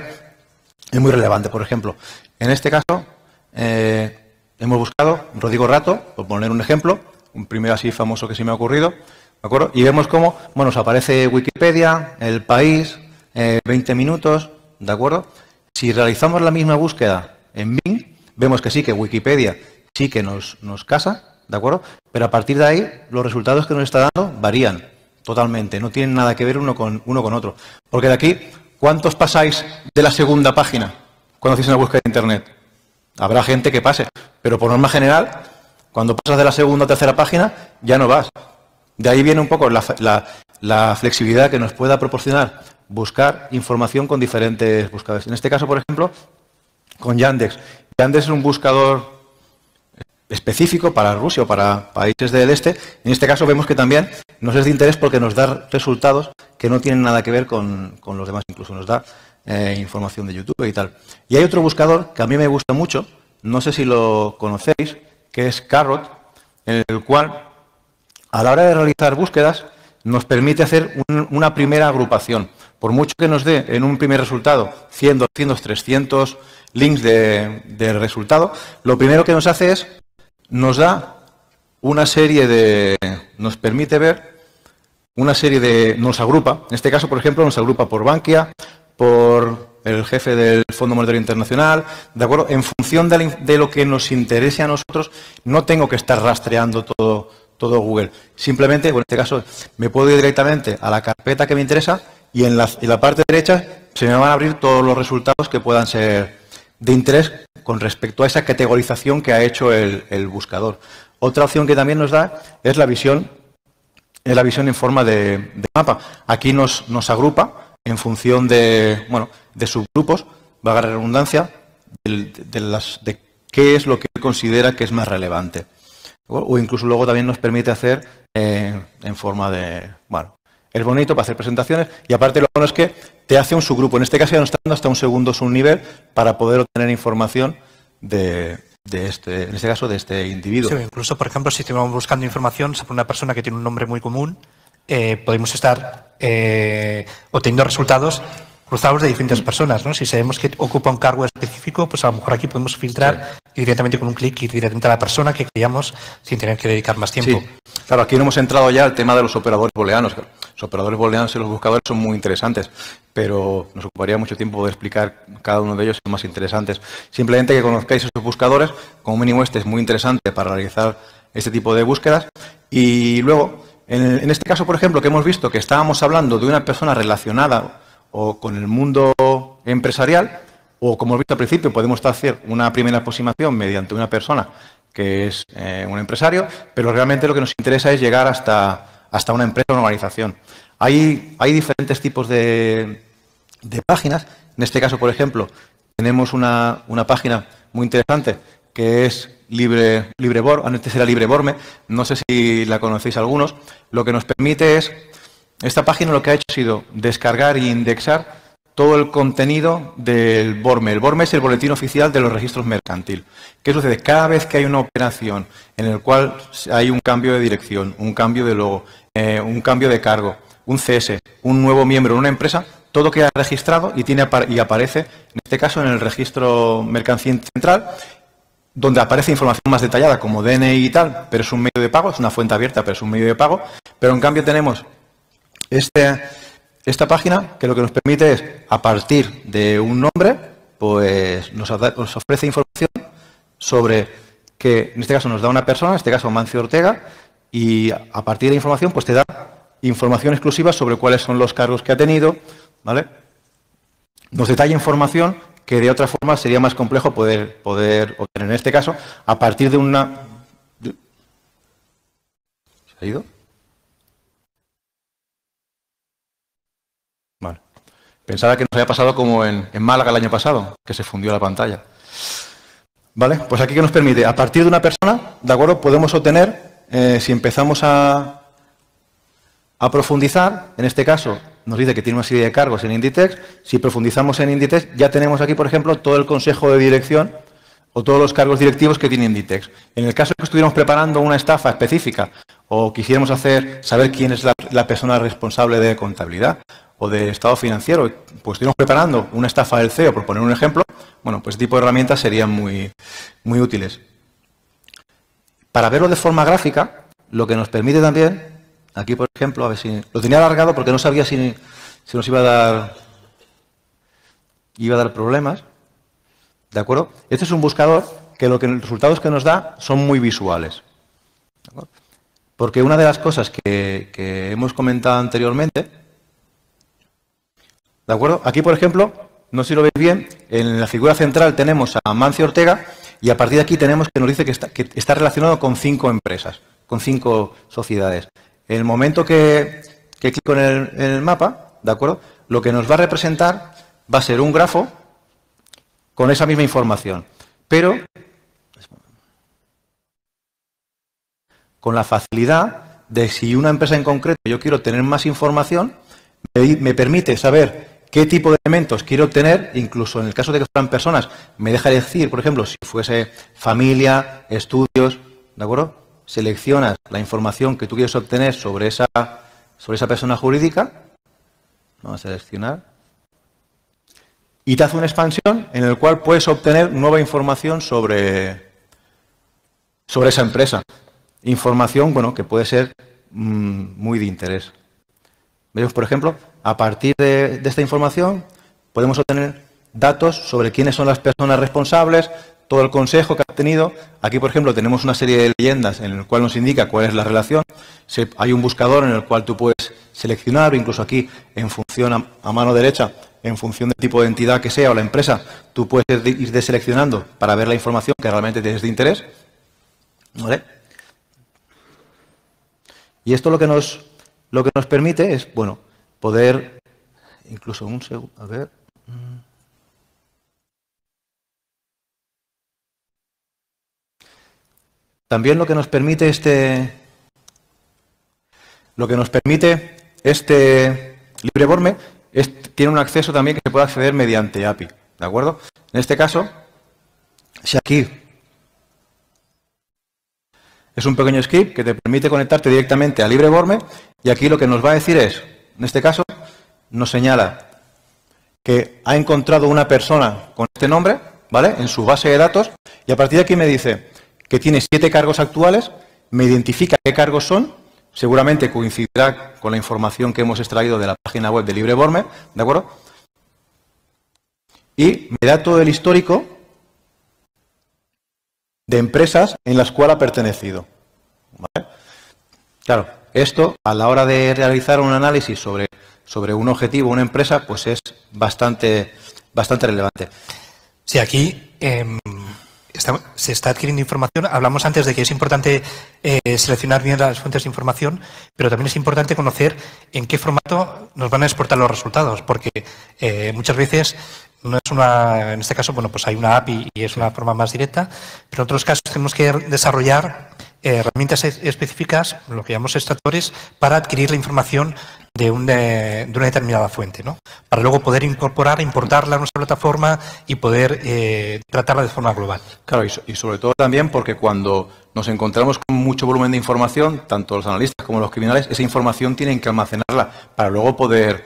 es muy relevante. Por ejemplo, en este caso hemos buscado Rodrigo Rato, por poner un ejemplo, un primero así famoso que se me ha ocurrido, ¿de acuerdo? Y vemos cómo, bueno, nos aparece Wikipedia, El País, 20 minutos, ¿de acuerdo? Si realizamos la misma búsqueda en Bing, vemos que sí, que Wikipedia sí que nos casa, ¿de acuerdo? Pero a partir de ahí, los resultados que nos está dando varían totalmente, no tienen nada que ver uno con otro. Porque de aquí, ¿cuántos pasáis de la segunda página cuando hacéis una búsqueda de Internet? Habrá gente que pase, pero por norma general, cuando pasas de la segunda o tercera página, ya no vas. De ahí viene un poco la flexibilidad que nos pueda proporcionar buscar información con diferentes buscadores. En este caso, por ejemplo, con Yandex. Yandex es un buscador específico para Rusia o para países del este. En este caso vemos que también nos es de interés porque nos da resultados que no tienen nada que ver con los demás. Incluso nos da información de YouTube y tal. Y hay otro buscador que a mí me gusta mucho, no sé si lo conocéis, que es Carrot, en el cual a la hora de realizar búsquedas nos permite hacer una primera agrupación. Por mucho que nos dé en un primer resultado 100, 200, 300 links de resultado, lo primero que nos hace es, nos da una serie nos permite ver una serie nos agrupa, en este caso, por ejemplo, nos agrupa por Bankia, por el jefe del Fondo Monetario Internacional, ¿de acuerdo? En función de lo que nos interese a nosotros, no tengo que estar rastreando todo Google. Simplemente, en este caso, me puedo ir directamente a la carpeta que me interesa y en la parte derecha se me van a abrir todos los resultados que puedan ser de interés con respecto a esa categorización que ha hecho el buscador. Otra opción que también nos da es la visión en forma de mapa. Aquí nos agrupa en función de subgrupos, valga la redundancia, de qué es lo que considera que es más relevante. O incluso luego también nos permite hacer en forma de... Bueno, es bonito para hacer presentaciones y aparte lo bueno es que te hace un subgrupo. En este caso ya nos está dando hasta un segundo subnivel para poder obtener información en este caso, de este individuo. Sí, incluso, por ejemplo, si estamos buscando información sobre una persona que tiene un nombre muy común, podemos estar obteniendo resultados cruzados de diferentes personas, ¿no? Si sabemos que ocupa un cargo específico, pues a lo mejor aquí podemos filtrar y directamente con un clic ir directamente a la persona que queríamos sin tener que dedicar más tiempo. Sí. Claro, aquí no hemos entrado ya al tema de los operadores booleanos. Los operadores booleanos y los buscadores son muy interesantes, pero nos ocuparía mucho tiempo de explicar cada uno de ellos, son más interesantes. Simplemente que conozcáis esos buscadores, como mínimo este es muy interesante para realizar este tipo de búsquedas. Y luego, en este caso, por ejemplo, que hemos visto que estábamos hablando de una persona relacionada o con el mundo empresarial, o como hemos visto al principio, podemos hacer una primera aproximación mediante una persona que es un empresario, pero realmente lo que nos interesa es llegar hasta una empresa o una organización. Hay diferentes tipos de páginas. En este caso, por ejemplo, tenemos una página muy interesante que es LibreBorme, antes era LibreBorme, no sé si la conocéis algunos. Lo que nos permite es, esta página lo que ha hecho ha sido descargar e indexar todo el contenido del BORME. El BORME es el Boletín Oficial de los Registros Mercantil. ¿Qué sucede? Cada vez que hay una operación en la cual hay un cambio de dirección, un cambio de logo, un cambio de cargo, un cese, un nuevo miembro en una empresa, todo queda registrado y aparece, en este caso, en el registro mercantil central, donde aparece información más detallada, como DNI y tal, pero es un medio de pago, es una fuente abierta, pero es un medio de pago. Pero en cambio tenemos esta página que lo que nos permite es, a partir de un nombre, pues nos ofrece información sobre que, en este caso nos da una persona, en este caso Mancio Ortega, y a partir de la información pues te da información exclusiva sobre cuáles son los cargos que ha tenido, ¿vale? Nos detalla información que de otra forma sería más complejo poder obtener. En este caso, a partir de una... ¿Se ha ido? Vale. Pensaba que nos había pasado como en Málaga el año pasado, que se fundió la pantalla. Vale, pues aquí que nos permite, a partir de una persona, ¿de acuerdo? Podemos obtener, si empezamos a profundizar, en este caso nos dice que tiene una serie de cargos en Inditex. Si profundizamos en Inditex, ya tenemos aquí, por ejemplo, todo el consejo de dirección o todos los cargos directivos que tiene Inditex. En el caso de que estuviéramos preparando una estafa específica o quisiéramos saber quién es la persona responsable de contabilidad o de estado financiero, pues estuviéramos preparando una estafa del CEO, por poner un ejemplo, bueno, pues este tipo de herramientas serían muy útiles. Para verlo de forma gráfica, lo que nos permite también, aquí por ejemplo, a ver si lo tenía alargado porque no sabía si nos iba a dar problemas, ¿de acuerdo? Este es un buscador que los resultados que nos da son muy visuales, ¿de acuerdo? Porque una de las cosas que hemos comentado anteriormente, ¿de acuerdo? Aquí, por ejemplo, no sé si lo veis bien, en la figura central tenemos a Mancio Ortega y a partir de aquí tenemos que nos dice que está relacionado con 5 empresas, con 5 sociedades. En el momento que clico en el mapa, ¿de acuerdo? Lo que nos va a representar va a ser un grafo con esa misma información, pero con la facilidad de si una empresa en concreto yo quiero tener más información, me permite saber qué tipo de elementos quiero obtener, incluso en el caso de que fueran personas, me deja decir, por ejemplo, si fuese familia, estudios, ¿de acuerdo? Seleccionas la información que tú quieres obtener sobre esa persona jurídica, vamos a seleccionar, y te hace una expansión en la cual puedes obtener nueva información sobre esa empresa. Información, bueno, que puede ser muy de interés. Vemos, por ejemplo, a partir de esta información podemos obtener datos sobre quiénes son las personas responsables, todo el consejo que ha tenido. Aquí, por ejemplo, tenemos una serie de leyendas en el cual nos indica cuál es la relación. Hay un buscador en el cual tú puedes seleccionar, o incluso aquí, en función a mano derecha, en función del tipo de entidad que sea o la empresa, tú puedes ir deseleccionando para ver la información que realmente te es de interés, ¿vale? Y esto lo que nos permite es, bueno, poder, incluso un segundo, a ver. También lo que nos permite LibreBorme tiene un acceso también que se puede acceder mediante API, ¿de acuerdo? En este caso, si aquí es un pequeño script que te permite conectarte directamente a LibreBorme, y aquí lo que nos va a decir es, en este caso, nos señala que ha encontrado una persona con este nombre, ¿vale?, en su base de datos, y a partir de aquí me dice que tiene 7 cargos actuales, me identifica qué cargos son, seguramente coincidirá con la información que hemos extraído de la página web de LibreBorme, ¿de acuerdo? Y me da todo el histórico de empresas en las cuales ha pertenecido. ¿Vale? Claro, esto a la hora de realizar un análisis sobre un objetivo, una empresa, pues es bastante relevante. Sí, aquí se está adquiriendo información. Hablamos antes de que es importante seleccionar bien las fuentes de información, pero también es importante conocer en qué formato nos van a exportar los resultados, porque muchas veces no es en este caso, bueno, pues hay una API y es una forma más directa, pero en otros casos tenemos que desarrollar herramientas específicas, lo que llamamos extractores, para adquirir la información de una determinada fuente, ¿no? Para luego poder importarla a nuestra plataforma y poder tratarla de forma global. Claro, y sobre todo también porque cuando nos encontramos con mucho volumen de información, tanto los analistas como los criminales, esa información tienen que almacenarla para luego poder,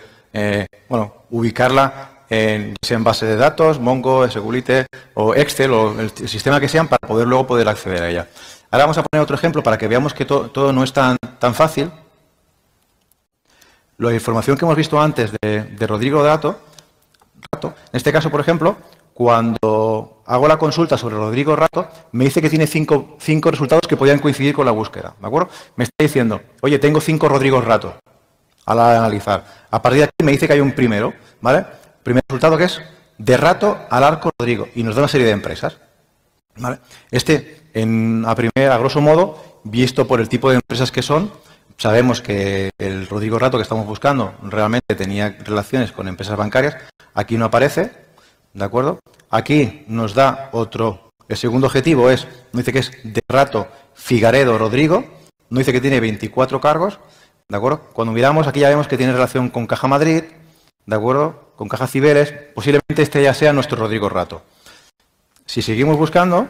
ubicarla sea en base de datos, Mongo, SQLite o Excel o el sistema que sean para luego poder acceder a ella. Ahora vamos a poner otro ejemplo para que veamos que todo no es tan fácil. La información que hemos visto antes de Rodrigo Rato, en este caso, por ejemplo, cuando hago la consulta sobre Rodrigo Rato, me dice que tiene cinco resultados que podían coincidir con la búsqueda, ¿de acuerdo? Me está diciendo, oye, tengo 5 Rodrigo Rato a la hora de analizar. A partir de aquí me dice que hay un primero, ¿vale? Primer resultado que es de Rato al arco Rodrigo y nos da una serie de empresas, ¿vale? A grosso modo, visto por el tipo de empresas que son, sabemos que el Rodrigo Rato que estamos buscando realmente tenía relaciones con empresas bancarias. Aquí no aparece, ¿de acuerdo? Aquí nos da el segundo objetivo nos dice que es de Rato Figaredo Rodrigo, nos dice que tiene 24 cargos, ¿de acuerdo? Cuando miramos aquí ya vemos que tiene relación con Caja Madrid, ¿de acuerdo? Con Caja Cibeles, posiblemente este ya sea nuestro Rodrigo Rato. Si seguimos buscando,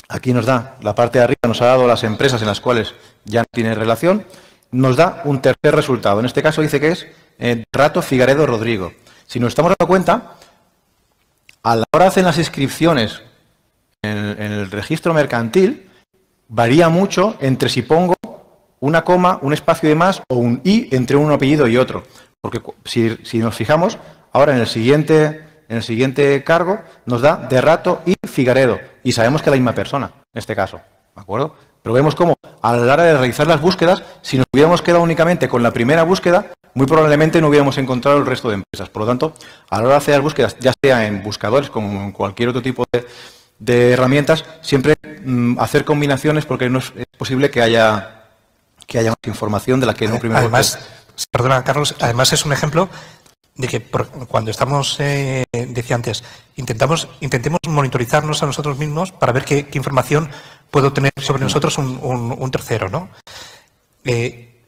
aquí nos da, la parte de arriba nos ha dado las empresas en las cuales ya no tiene relación, nos da un tercer resultado. En este caso dice que es Rato Figaredo Rodrigo. Si nos estamos dando cuenta, a la hora de hacer las inscripciones en el registro mercantil, varía mucho entre si pongo una coma, un espacio de más o un i entre un apellido y otro. Porque si nos fijamos, ahora en el siguiente cargo nos da de Rato y Figaredo. Y sabemos que es la misma persona, en este caso. ¿De acuerdo? Pero vemos cómo, a la hora de realizar las búsquedas, si nos hubiéramos quedado únicamente con la primera búsqueda, muy probablemente no hubiéramos encontrado el resto de empresas. Por lo tanto, a la hora de hacer las búsquedas, ya sea en buscadores como en cualquier otro tipo de herramientas, siempre hacer combinaciones porque no es posible que haya más información de la que en un primer momento. Perdona, Carlos, además es un ejemplo de que cuando estamos, decía antes, intentemos monitorizarnos a nosotros mismos para ver qué información puede obtener sobre nosotros un tercero, ¿no?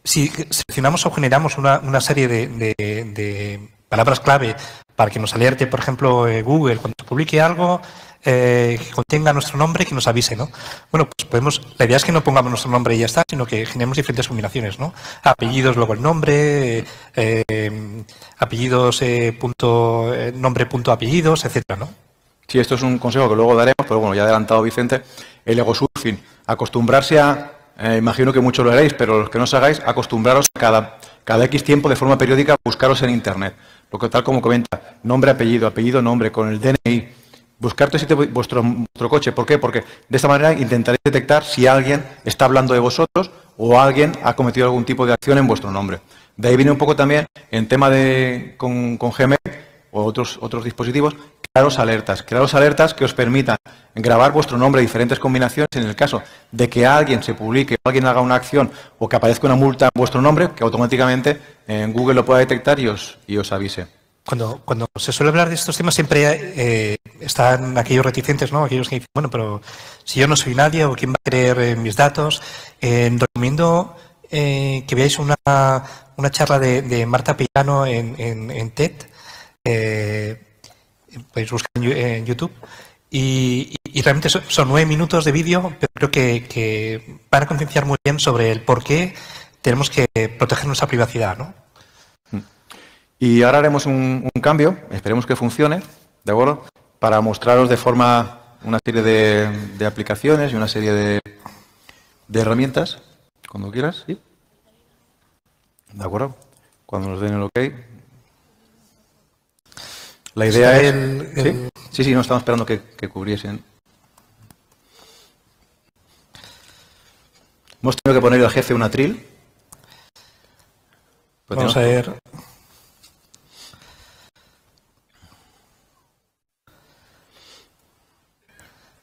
Si seleccionamos o generamos una serie de palabras clave para que nos alerte, por ejemplo, Google, cuando se publique algo que contenga nuestro nombre, que nos avise, ¿no? Bueno, pues la idea es que no pongamos nuestro nombre y ya está, sino que generemos diferentes combinaciones, ¿no? Apellidos, luego el nombre, apellidos, nombre, punto, apellidos, etcétera, ¿no? Sí, esto es un consejo que luego daremos, pero bueno, ya ha adelantado Vicente, el egosurfing, acostumbrarse imagino que muchos lo haréis, pero los que no os hagáis, acostumbraros cada X tiempo de forma periódica a buscaros en Internet. Lo que tal como comenta, nombre, apellido, nombre, con el DNI. Buscar vuestro coche. ¿Por qué? Porque de esta manera intentaréis detectar si alguien está hablando de vosotros o alguien ha cometido algún tipo de acción en vuestro nombre. De ahí viene un poco también en tema con Gmail o otros dispositivos, crearos alertas que os permitan grabar vuestro nombre en diferentes combinaciones en el caso de que alguien se publique, o alguien haga una acción o que aparezca una multa en vuestro nombre, que automáticamente en Google lo pueda detectar y os avise. Cuando se suele hablar de estos temas siempre están aquellos reticentes, ¿no? Aquellos que dicen, bueno, pero si yo no soy nadie o quién va a querer mis datos. Recomiendo que veáis una charla de Marta Pellano en TED. Podéis buscar en YouTube. Y realmente son 9 minutos de vídeo, pero creo que van a concienciar muy bien sobre el por qué tenemos que proteger nuestra privacidad, ¿no? Y ahora haremos un cambio, esperemos que funcione, ¿de acuerdo? Para mostraros de forma una serie de aplicaciones y una serie de herramientas. Cuando quieras, ¿sí? ¿De acuerdo? Cuando nos den el ok. La idea es... ¿Sí? No estamos esperando que cubriesen. Hemos tenido que poner al jefe un atril. Vamos a ver.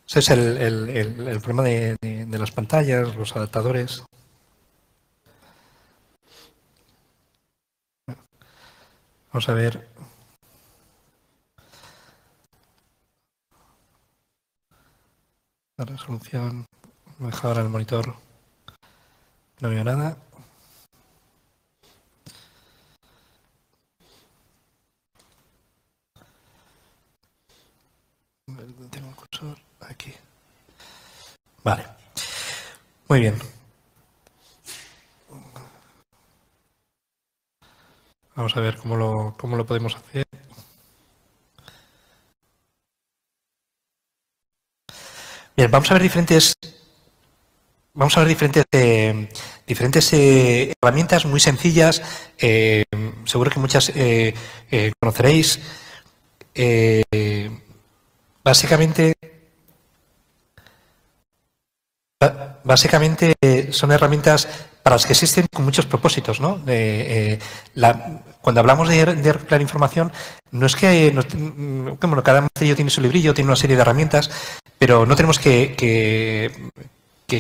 Ese es el problema de las pantallas, los adaptadores. Vamos a ver. La resolución. Me deja ahora el monitor. No veo nada. Tengo el cursor aquí. Vale. Muy bien. Vamos a ver cómo lo podemos hacer. Bien, vamos a ver diferentes herramientas muy sencillas. Seguro que muchas conoceréis. Básicamente son herramientas para las que existen con muchos propósitos, ¿no? Cuando hablamos de reciclar información, no es que bueno, cada material tiene su librillo, tiene una serie de herramientas, pero no tenemos que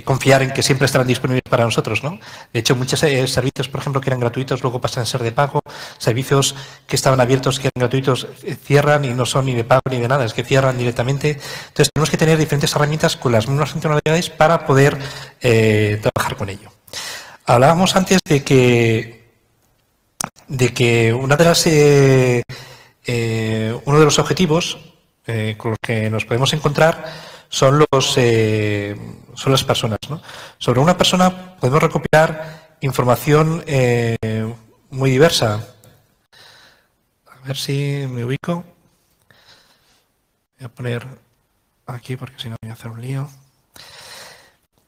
confiar en que siempre estarán disponibles para nosotros, ¿no? De hecho, muchos servicios, por ejemplo, que eran gratuitos, luego pasan a ser de pago. Servicios que estaban abiertos, que eran gratuitos, cierran y no son ni de pago ni de nada, es que cierran directamente. Entonces, tenemos que tener diferentes herramientas con las mismas funcionalidades para poder trabajar con ello. Hablábamos antes de que una de las uno de los objetivos con los que nos podemos encontrar son las personas, ¿no? Sobre una persona podemos recopilar información muy diversa. A ver si me ubico. Voy a poner aquí porque si no voy a hacer un lío.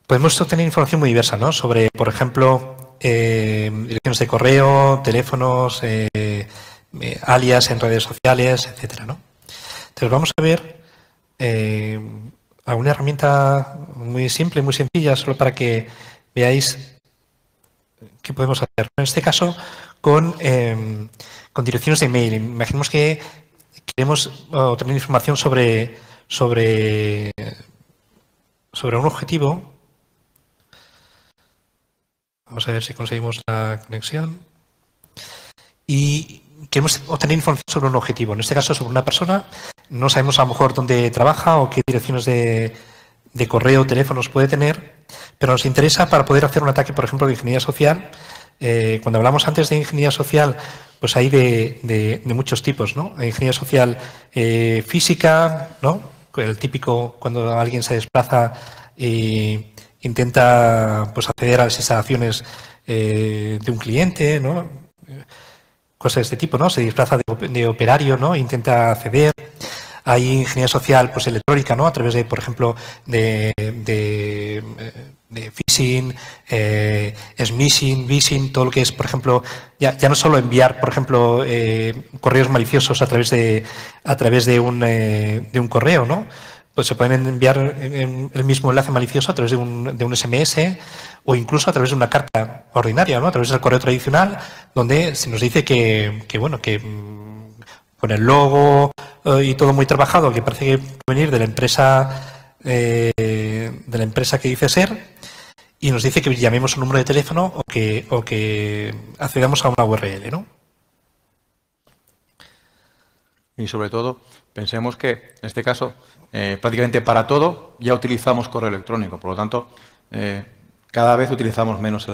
Podemos obtener información muy diversa, ¿no? Sobre, por ejemplo, direcciones de correo, teléfonos, alias en redes sociales, etcétera, ¿no? Entonces vamos a ver alguna herramienta muy simple, muy sencilla, solo para que veáis qué podemos hacer. En este caso, con direcciones de email. Imaginemos que queremos obtener información sobre un objetivo. Vamos a ver si conseguimos la conexión. Y queremos obtener información sobre un objetivo. En este caso, sobre una persona. No sabemos a lo mejor dónde trabaja o qué direcciones de correo o teléfonos puede tener, pero nos interesa para poder hacer un ataque, por ejemplo, de ingeniería social. Cuando hablamos antes de ingeniería social, pues hay de muchos tipos, ¿no? Hay ingeniería social física, ¿no? El típico cuando alguien se desplaza e intenta pues acceder a las instalaciones de un cliente, ¿no? Cosas de este tipo, ¿no? Se desplaza de operario, ¿no? E intenta acceder. Hay ingeniería social pues electrónica, ¿no? A través de, por ejemplo, de phishing, smishing, vishing, todo lo que es, por ejemplo, ya no solo enviar, por ejemplo, correos maliciosos a través de un correo, ¿no? Pues se pueden enviar el mismo enlace malicioso a través de un SMS o incluso a través de una carta ordinaria, ¿no? A través del correo tradicional, donde se nos dice que con el logo y todo muy trabajado, que parece que puede venir de la empresa que dice ser, y nos dice que llamemos un número de teléfono o que accedamos a una URL, ¿no? Y sobre todo, pensemos que en este caso, prácticamente para todo ya utilizamos correo electrónico. Por lo tanto, cada vez utilizamos menos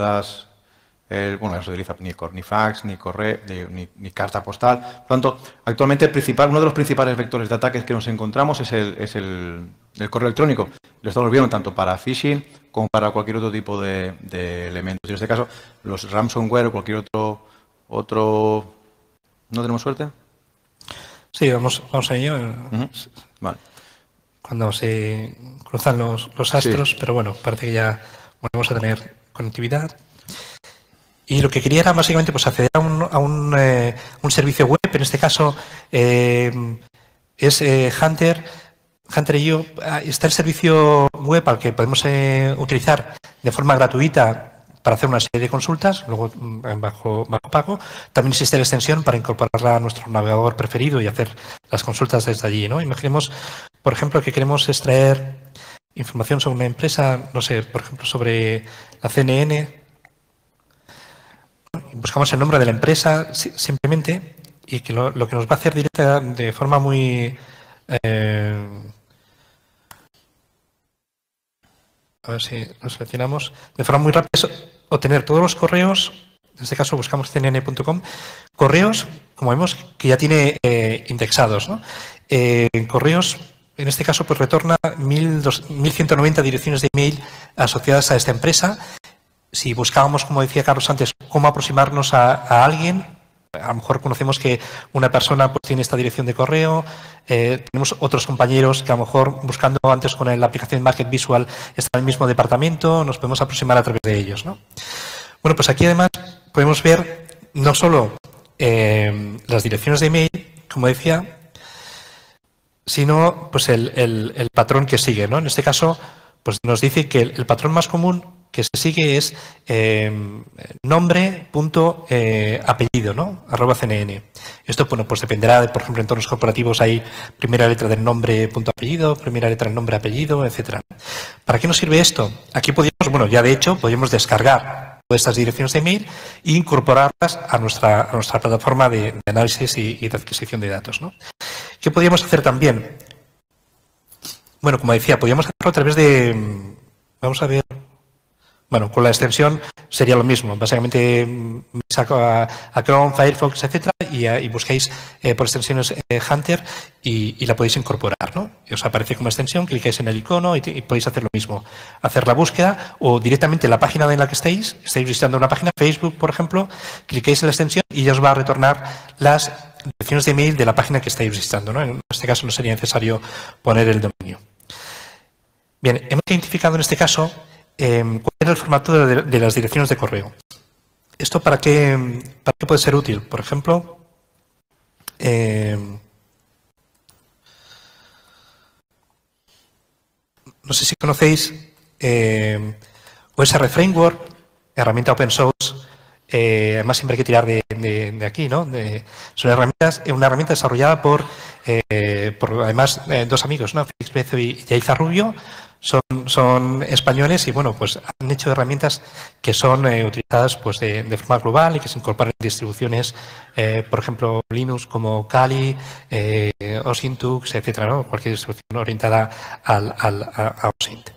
bueno, no se utiliza ni fax, ni correo, ni carta postal. Por lo tanto, actualmente uno de los principales vectores de ataques que nos encontramos es el correo electrónico. Lo estamos viendo tanto para phishing como para cualquier otro tipo de elementos. En este caso, los ransomware o cualquier otro... ¿No tenemos suerte? Sí, vamos a ello. Vale. Cuando se cruzan los astros, sí. Pero bueno, parece que ya volvemos a tener conectividad. Y lo que quería era básicamente pues, acceder a un servicio web, en este caso es Hunter IO. Está el servicio web al que podemos utilizar de forma gratuita para hacer una serie de consultas, luego bajo pago. También existe la extensión para incorporarla a nuestro navegador preferido y hacer las consultas desde allí, ¿no? Imaginemos, por ejemplo, que queremos extraer información sobre una empresa, no sé, por ejemplo, sobre la CNN. Buscamos el nombre de la empresa simplemente y que lo que nos va a hacer directa de forma muy... a ver si lo seleccionamos. De forma muy rápida es obtener todos los correos. En este caso buscamos cnn.com. Correos, como vemos, que ya tiene indexados, ¿no? Correos, en este caso, pues retorna 1.190 direcciones de email asociadas a esta empresa. Si buscábamos, como decía Carlos antes, cómo aproximarnos a alguien, a lo mejor conocemos que una persona pues, tiene esta dirección de correo, tenemos otros compañeros que a lo mejor buscando antes con la aplicación Market Visual está en el mismo departamento, nos podemos aproximar a través de ellos, ¿no? Bueno, pues aquí además podemos ver no solo las direcciones de email, como decía, sino pues el patrón que sigue, ¿no? En este caso, pues nos dice que el patrón más común que se sigue es nombre.apellido, ¿no? @cnn. Esto, bueno, pues dependerá de, por ejemplo, en entornos corporativos hay primera letra del nombre.apellido, primera letra del nombre apellido, etcétera. ¿Para qué nos sirve esto? Aquí podríamos, bueno, ya de hecho, podríamos descargar todas estas direcciones de email e incorporarlas a nuestra plataforma de análisis y de adquisición de datos, ¿no? ¿Qué podríamos hacer también? Bueno, como decía, podríamos hacerlo a través de... Vamos a ver... Bueno, con la extensión sería lo mismo. Básicamente me saco a Chrome, Firefox, etcétera, y busquéis por extensiones Hunter y la podéis incorporar, ¿no? Y os aparece como extensión, clicáis en el icono y podéis hacer lo mismo. Hacer la búsqueda o directamente en la página en la que estáis visitando una página, Facebook, por ejemplo, clicáis en la extensión y ya os va a retornar las direcciones de email de la página que estáis visitando, ¿no? En este caso no sería necesario poner el dominio. Bien, hemos identificado en este caso cuál era el formato de las direcciones de correo. ¿Esto para qué puede ser útil? Por ejemplo, no sé si conocéis OSR Framework, herramienta open source. Además, siempre hay que tirar de aquí, ¿no? Son herramientas, una herramienta desarrollada por además dos amigos, ¿no? Félix Bezo y Yaiza Rubio. Son españoles y, bueno, pues han hecho herramientas que son utilizadas pues de forma global y que se incorporan en distribuciones, por ejemplo, Linux como Kali, OSINT, etcétera, ¿no? Cualquier distribución orientada a OSINT.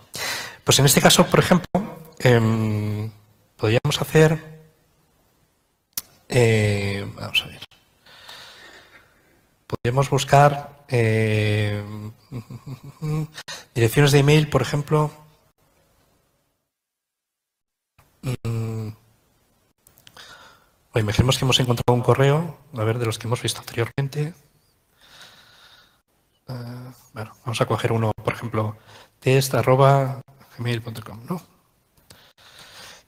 Pues en este caso, por ejemplo, podríamos hacer... vamos a ver. Podríamos buscar direcciones de email, por ejemplo. O imaginemos que hemos encontrado un correo, a ver, de los que hemos visto anteriormente. Bueno, vamos a coger uno, por ejemplo, test@gmail.com, ¿no?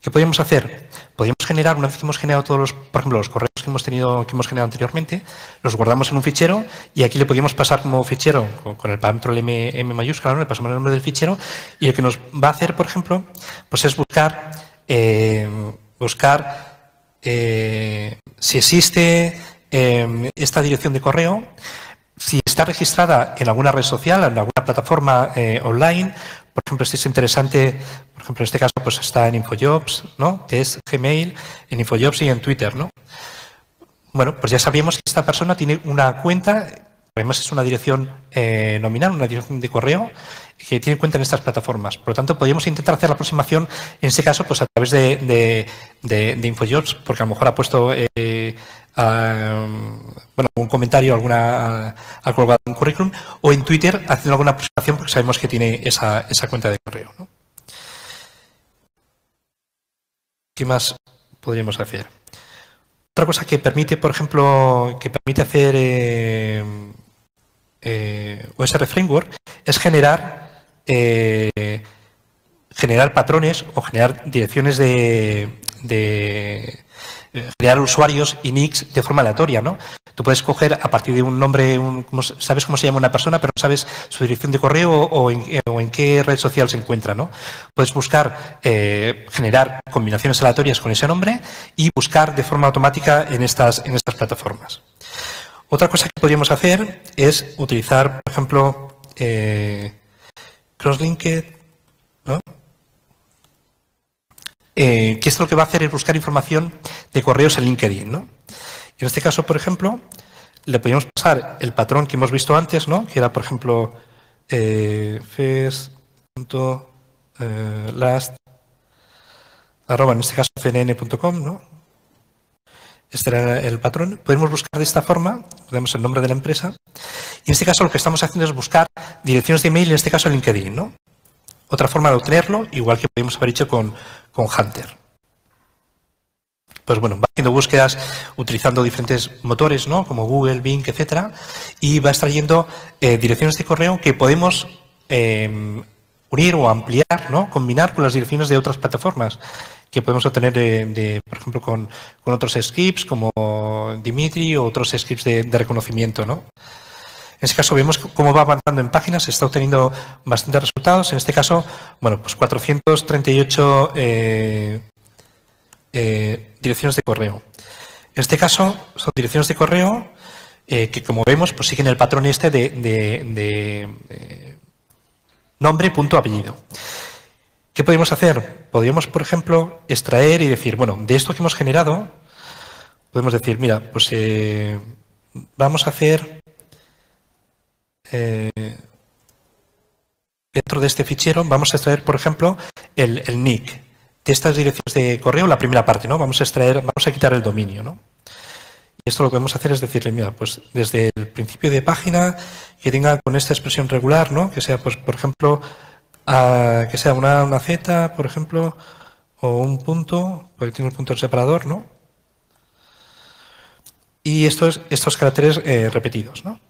¿Qué podríamos hacer? Podríamos generar, una vez que hemos generado todos los, por ejemplo, los correos que hemos generado anteriormente, los guardamos en un fichero y aquí le podríamos pasar como fichero con el parámetro M mayúscula, ¿no? Le pasamos el nombre del fichero y lo que nos va a hacer, por ejemplo, pues es buscar si existe esta dirección de correo, si está registrada en alguna red social, en alguna plataforma online. Por ejemplo, si es interesante, por ejemplo, en este caso pues está en InfoJobs, ¿no? Que es Gmail, en InfoJobs y en Twitter, ¿no? Bueno, pues ya sabíamos que esta persona tiene una cuenta, además es una dirección nominal, una dirección de correo, que tiene cuenta en estas plataformas. Por lo tanto, podríamos intentar hacer la aproximación, en ese caso, pues a través de InfoJobs, porque a lo mejor ha puesto bueno, un comentario, ha colgado un currículum, o en Twitter haciendo alguna aproximación porque sabemos que tiene esa cuenta de correo, ¿no? ¿Qué más podríamos hacer? Otra cosa que permite, por ejemplo, hacer OSR Framework es generar generar patrones o generar direcciones crear usuarios y nicks de forma aleatoria, ¿no? Tú puedes coger a partir de un nombre, sabes cómo se llama una persona, pero no sabes su dirección de correo o en qué red social se encuentra, ¿no? Puedes buscar, generar combinaciones aleatorias con ese nombre y buscar de forma automática en estas plataformas. Otra cosa que podríamos hacer es utilizar, por ejemplo, Crosslinked, ¿no? Que esto lo que va a hacer es buscar información de correos en LinkedIn, ¿no? En este caso, por ejemplo, le podríamos pasar el patrón que hemos visto antes, ¿no? Que era, por ejemplo, fes.last, en este caso cnn.com, ¿no? Este era el patrón. Podemos buscar de esta forma, ponemos el nombre de la empresa, y en este caso lo que estamos haciendo es buscar direcciones de email, en este caso en LinkedIn, ¿no? Otra forma de obtenerlo, igual que podemos haber hecho con Hunter. Pues bueno, va haciendo búsquedas utilizando diferentes motores, ¿no? Como Google, Bing, etcétera, y va extrayendo direcciones de correo que podemos unir o ampliar, ¿no? Combinar con las direcciones de otras plataformas que podemos obtener, por ejemplo, con otros scripts como Dimitri o otros scripts de reconocimiento, ¿no? En este caso vemos cómo va avanzando en páginas, se está obteniendo bastantes resultados. En este caso, bueno, pues 438 direcciones de correo. En este caso son direcciones de correo que, como vemos, pues siguen el patrón este de nombre, punto, apellido. ¿Qué podemos hacer? Podríamos, por ejemplo, extraer y decir, bueno, de esto que hemos generado, podemos decir, mira, pues vamos a hacer dentro de este fichero, vamos a extraer, por ejemplo, el nick de estas direcciones de correo, la primera parte, ¿no? Vamos a quitar el dominio, ¿no? Y esto lo que podemos hacer es decirle, mira, pues desde el principio de página, que tenga con esta expresión regular, ¿no? Que sea, pues, por ejemplo, que sea una Z, por ejemplo, o un punto, porque tiene un punto separador, ¿no? Y estos caracteres repetidos, ¿no?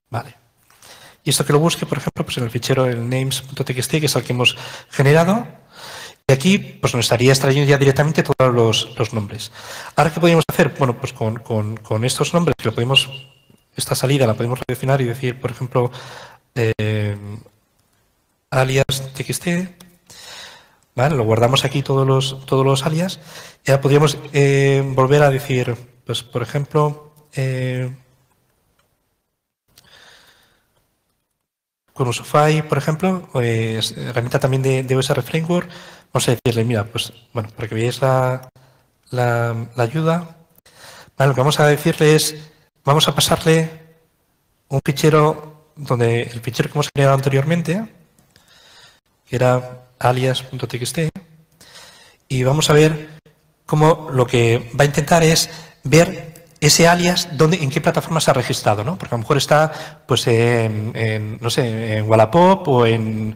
Vale. Y esto que lo busque, por ejemplo, pues en el fichero el names.txt, que es el que hemos generado. Y aquí pues nos estaría extrayendo ya directamente todos los nombres. Ahora, ¿qué podríamos hacer? Bueno, pues con estos nombres, que esta salida la podemos redireccionar y decir, por ejemplo, alias txt. Vale, lo guardamos aquí todos los alias. Y ahora podríamos volver a decir, pues por ejemplo, con Usufy, por ejemplo, pues, herramienta también de OSR Framework, vamos a decirle, mira, pues bueno, para que veáis la ayuda, vale, lo que vamos a decirle es, vamos a pasarle un fichero donde el fichero que hemos creado anteriormente, que era alias.txt, y vamos a ver cómo lo que va a intentar es ver ese alias, en qué plataforma se ha registrado, ¿no? Porque a lo mejor está, pues, no sé, en Wallapop o en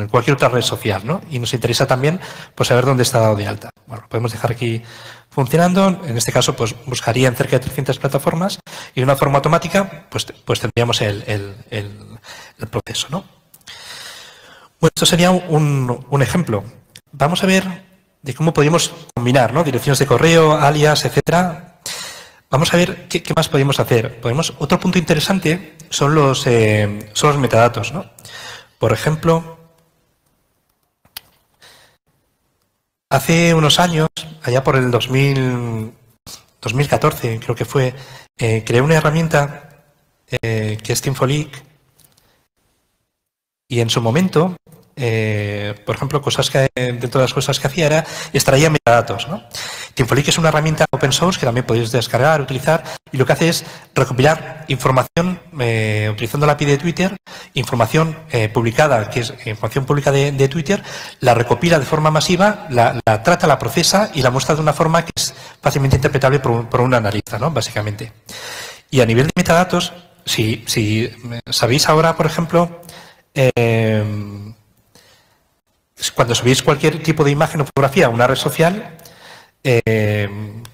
cualquier otra red social, ¿no? Y nos interesa también, pues, saber dónde está dado de alta. Bueno, lo podemos dejar aquí funcionando. En este caso, pues, buscaría en cerca de 300 plataformas y de una forma automática, pues tendríamos el proceso, ¿no? Bueno, esto sería un ejemplo. Vamos a ver de cómo podríamos combinar, ¿no? Direcciones de correo, alias, etcétera. Vamos a ver qué más podemos hacer. Otro punto interesante son los metadatos, ¿no? Por ejemplo, hace unos años, allá por el 2014, creo que fue, creé una herramienta que es Tinfoleak, y en su momento, por ejemplo, dentro de las cosas que hacía era extraía metadatos, ¿no? Tinfoleak es una herramienta open source que también podéis descargar, utilizar, y lo que hace es recopilar información, utilizando la API de Twitter, información publicada, que es información pública de Twitter, la recopila de forma masiva, la trata, la procesa y la muestra de una forma que es fácilmente interpretable por un analista, ¿no? Básicamente. Y a nivel de metadatos, si sabéis ahora, por ejemplo, cuando subís cualquier tipo de imagen o fotografía a una red social,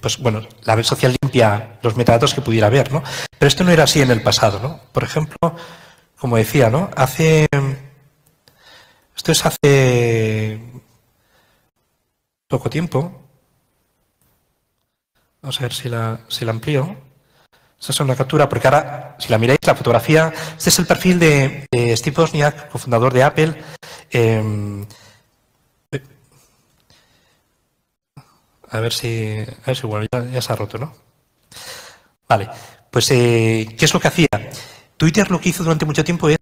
pues bueno, la red social limpia los metadatos que pudiera haber, ¿no? Pero esto no era así en el pasado, ¿no? Por ejemplo, como decía, ¿no? Esto es hace poco tiempo. Vamos a ver si la amplío. Esta es una captura, porque ahora, si la miráis, la fotografía, este es el perfil de Steve Wozniak, cofundador de Apple. A ver si bueno, ya se ha roto, ¿no? Vale, pues ¿qué es lo que hacía? Twitter lo que hizo durante mucho tiempo es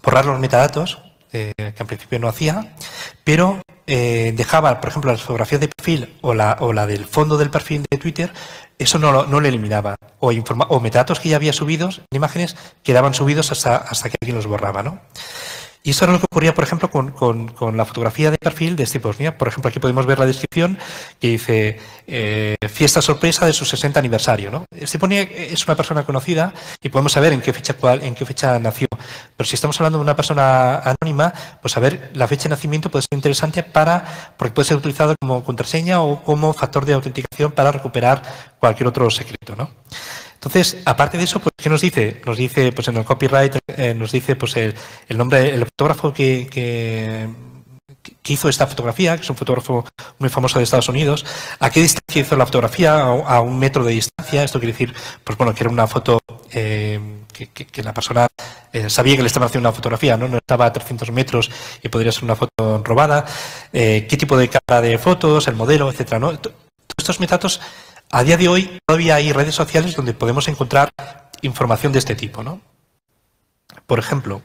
borrar los metadatos, que en principio no hacía, pero dejaba, por ejemplo, las fotografías de perfil o la del fondo del perfil de Twitter, eso no lo eliminaba. O metadatos que ya había subidos, imágenes, quedaban subidos hasta que alguien los borraba, ¿no? Y eso era lo que ocurría, por ejemplo, con la fotografía de perfil de Steve Wozniak. Por ejemplo, aquí podemos ver la descripción que dice fiesta sorpresa de su 60 aniversario, ¿no? Steve Wozniak es una persona conocida y podemos saber en qué fecha nació. Pero si estamos hablando de una persona anónima, pues saber la fecha de nacimiento puede ser interesante porque puede ser utilizado como contraseña o como factor de autenticación para recuperar cualquier otro secreto, ¿no? Entonces, aparte de eso, pues, ¿qué nos dice? Nos dice, pues en el copyright, nos dice pues el nombre, el fotógrafo que hizo esta fotografía, que es un fotógrafo muy famoso de Estados Unidos. ¿A qué distancia hizo la fotografía? A 1 metro de distancia. Esto quiere decir, pues bueno, que era una foto que la persona sabía que le estaba haciendo una fotografía, ¿no? No estaba a 300 metros y podría ser una foto robada. ¿Qué tipo de cámara de fotos, el modelo, etcétera, ¿no? Todos estos metadatos. A día de hoy todavía hay redes sociales donde podemos encontrar información de este tipo, ¿no? Por ejemplo,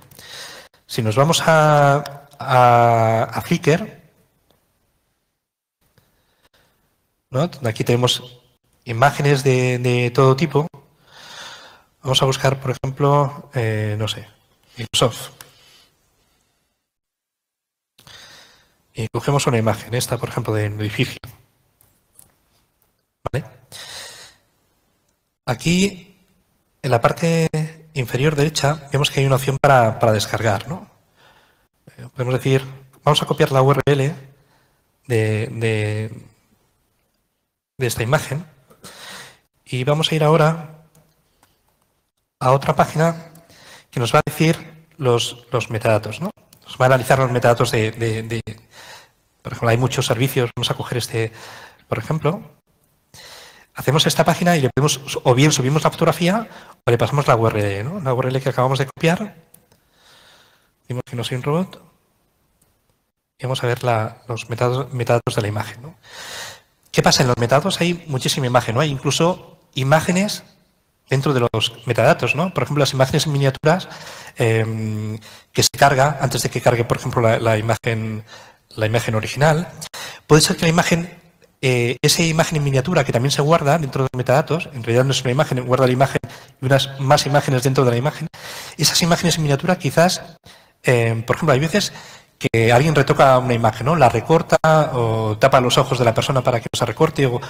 si nos vamos a Flickr, ¿no? Aquí tenemos imágenes de todo tipo. Vamos a buscar, por ejemplo, no sé, Microsoft. Y cogemos una imagen, esta, por ejemplo, de un edificio. ¿Vale? Aquí, en la parte inferior derecha, vemos que hay una opción para descargar, ¿no? Podemos decir, vamos a copiar la URL de esta imagen y vamos a ir ahora a otra página que nos va a decir los metadatos, ¿no? Nos va a analizar los metadatos por ejemplo, hay muchos servicios, vamos a coger este, por ejemplo. Hacemos esta página y le podemos, o bien subimos la fotografía o le pasamos la URL, ¿no? La URL que acabamos de copiar. Decimos que no soy un robot. Y vamos a ver los metadatos de la imagen, ¿no? ¿Qué pasa? En los metadatos hay muchísima imagen, ¿no? Hay incluso imágenes dentro de los metadatos, ¿no? Por ejemplo, las imágenes en miniaturas que se carga antes de que cargue, por ejemplo, la imagen original. Puede ser que la imagen esa imagen en miniatura que también se guarda dentro de los metadatos, en realidad no es una imagen, guarda la imagen y unas más imágenes dentro de la imagen. Esas imágenes en miniatura quizás, por ejemplo, hay veces que alguien retoca una imagen, ¿no? La recorta o tapa los ojos de la persona para que no se recorte o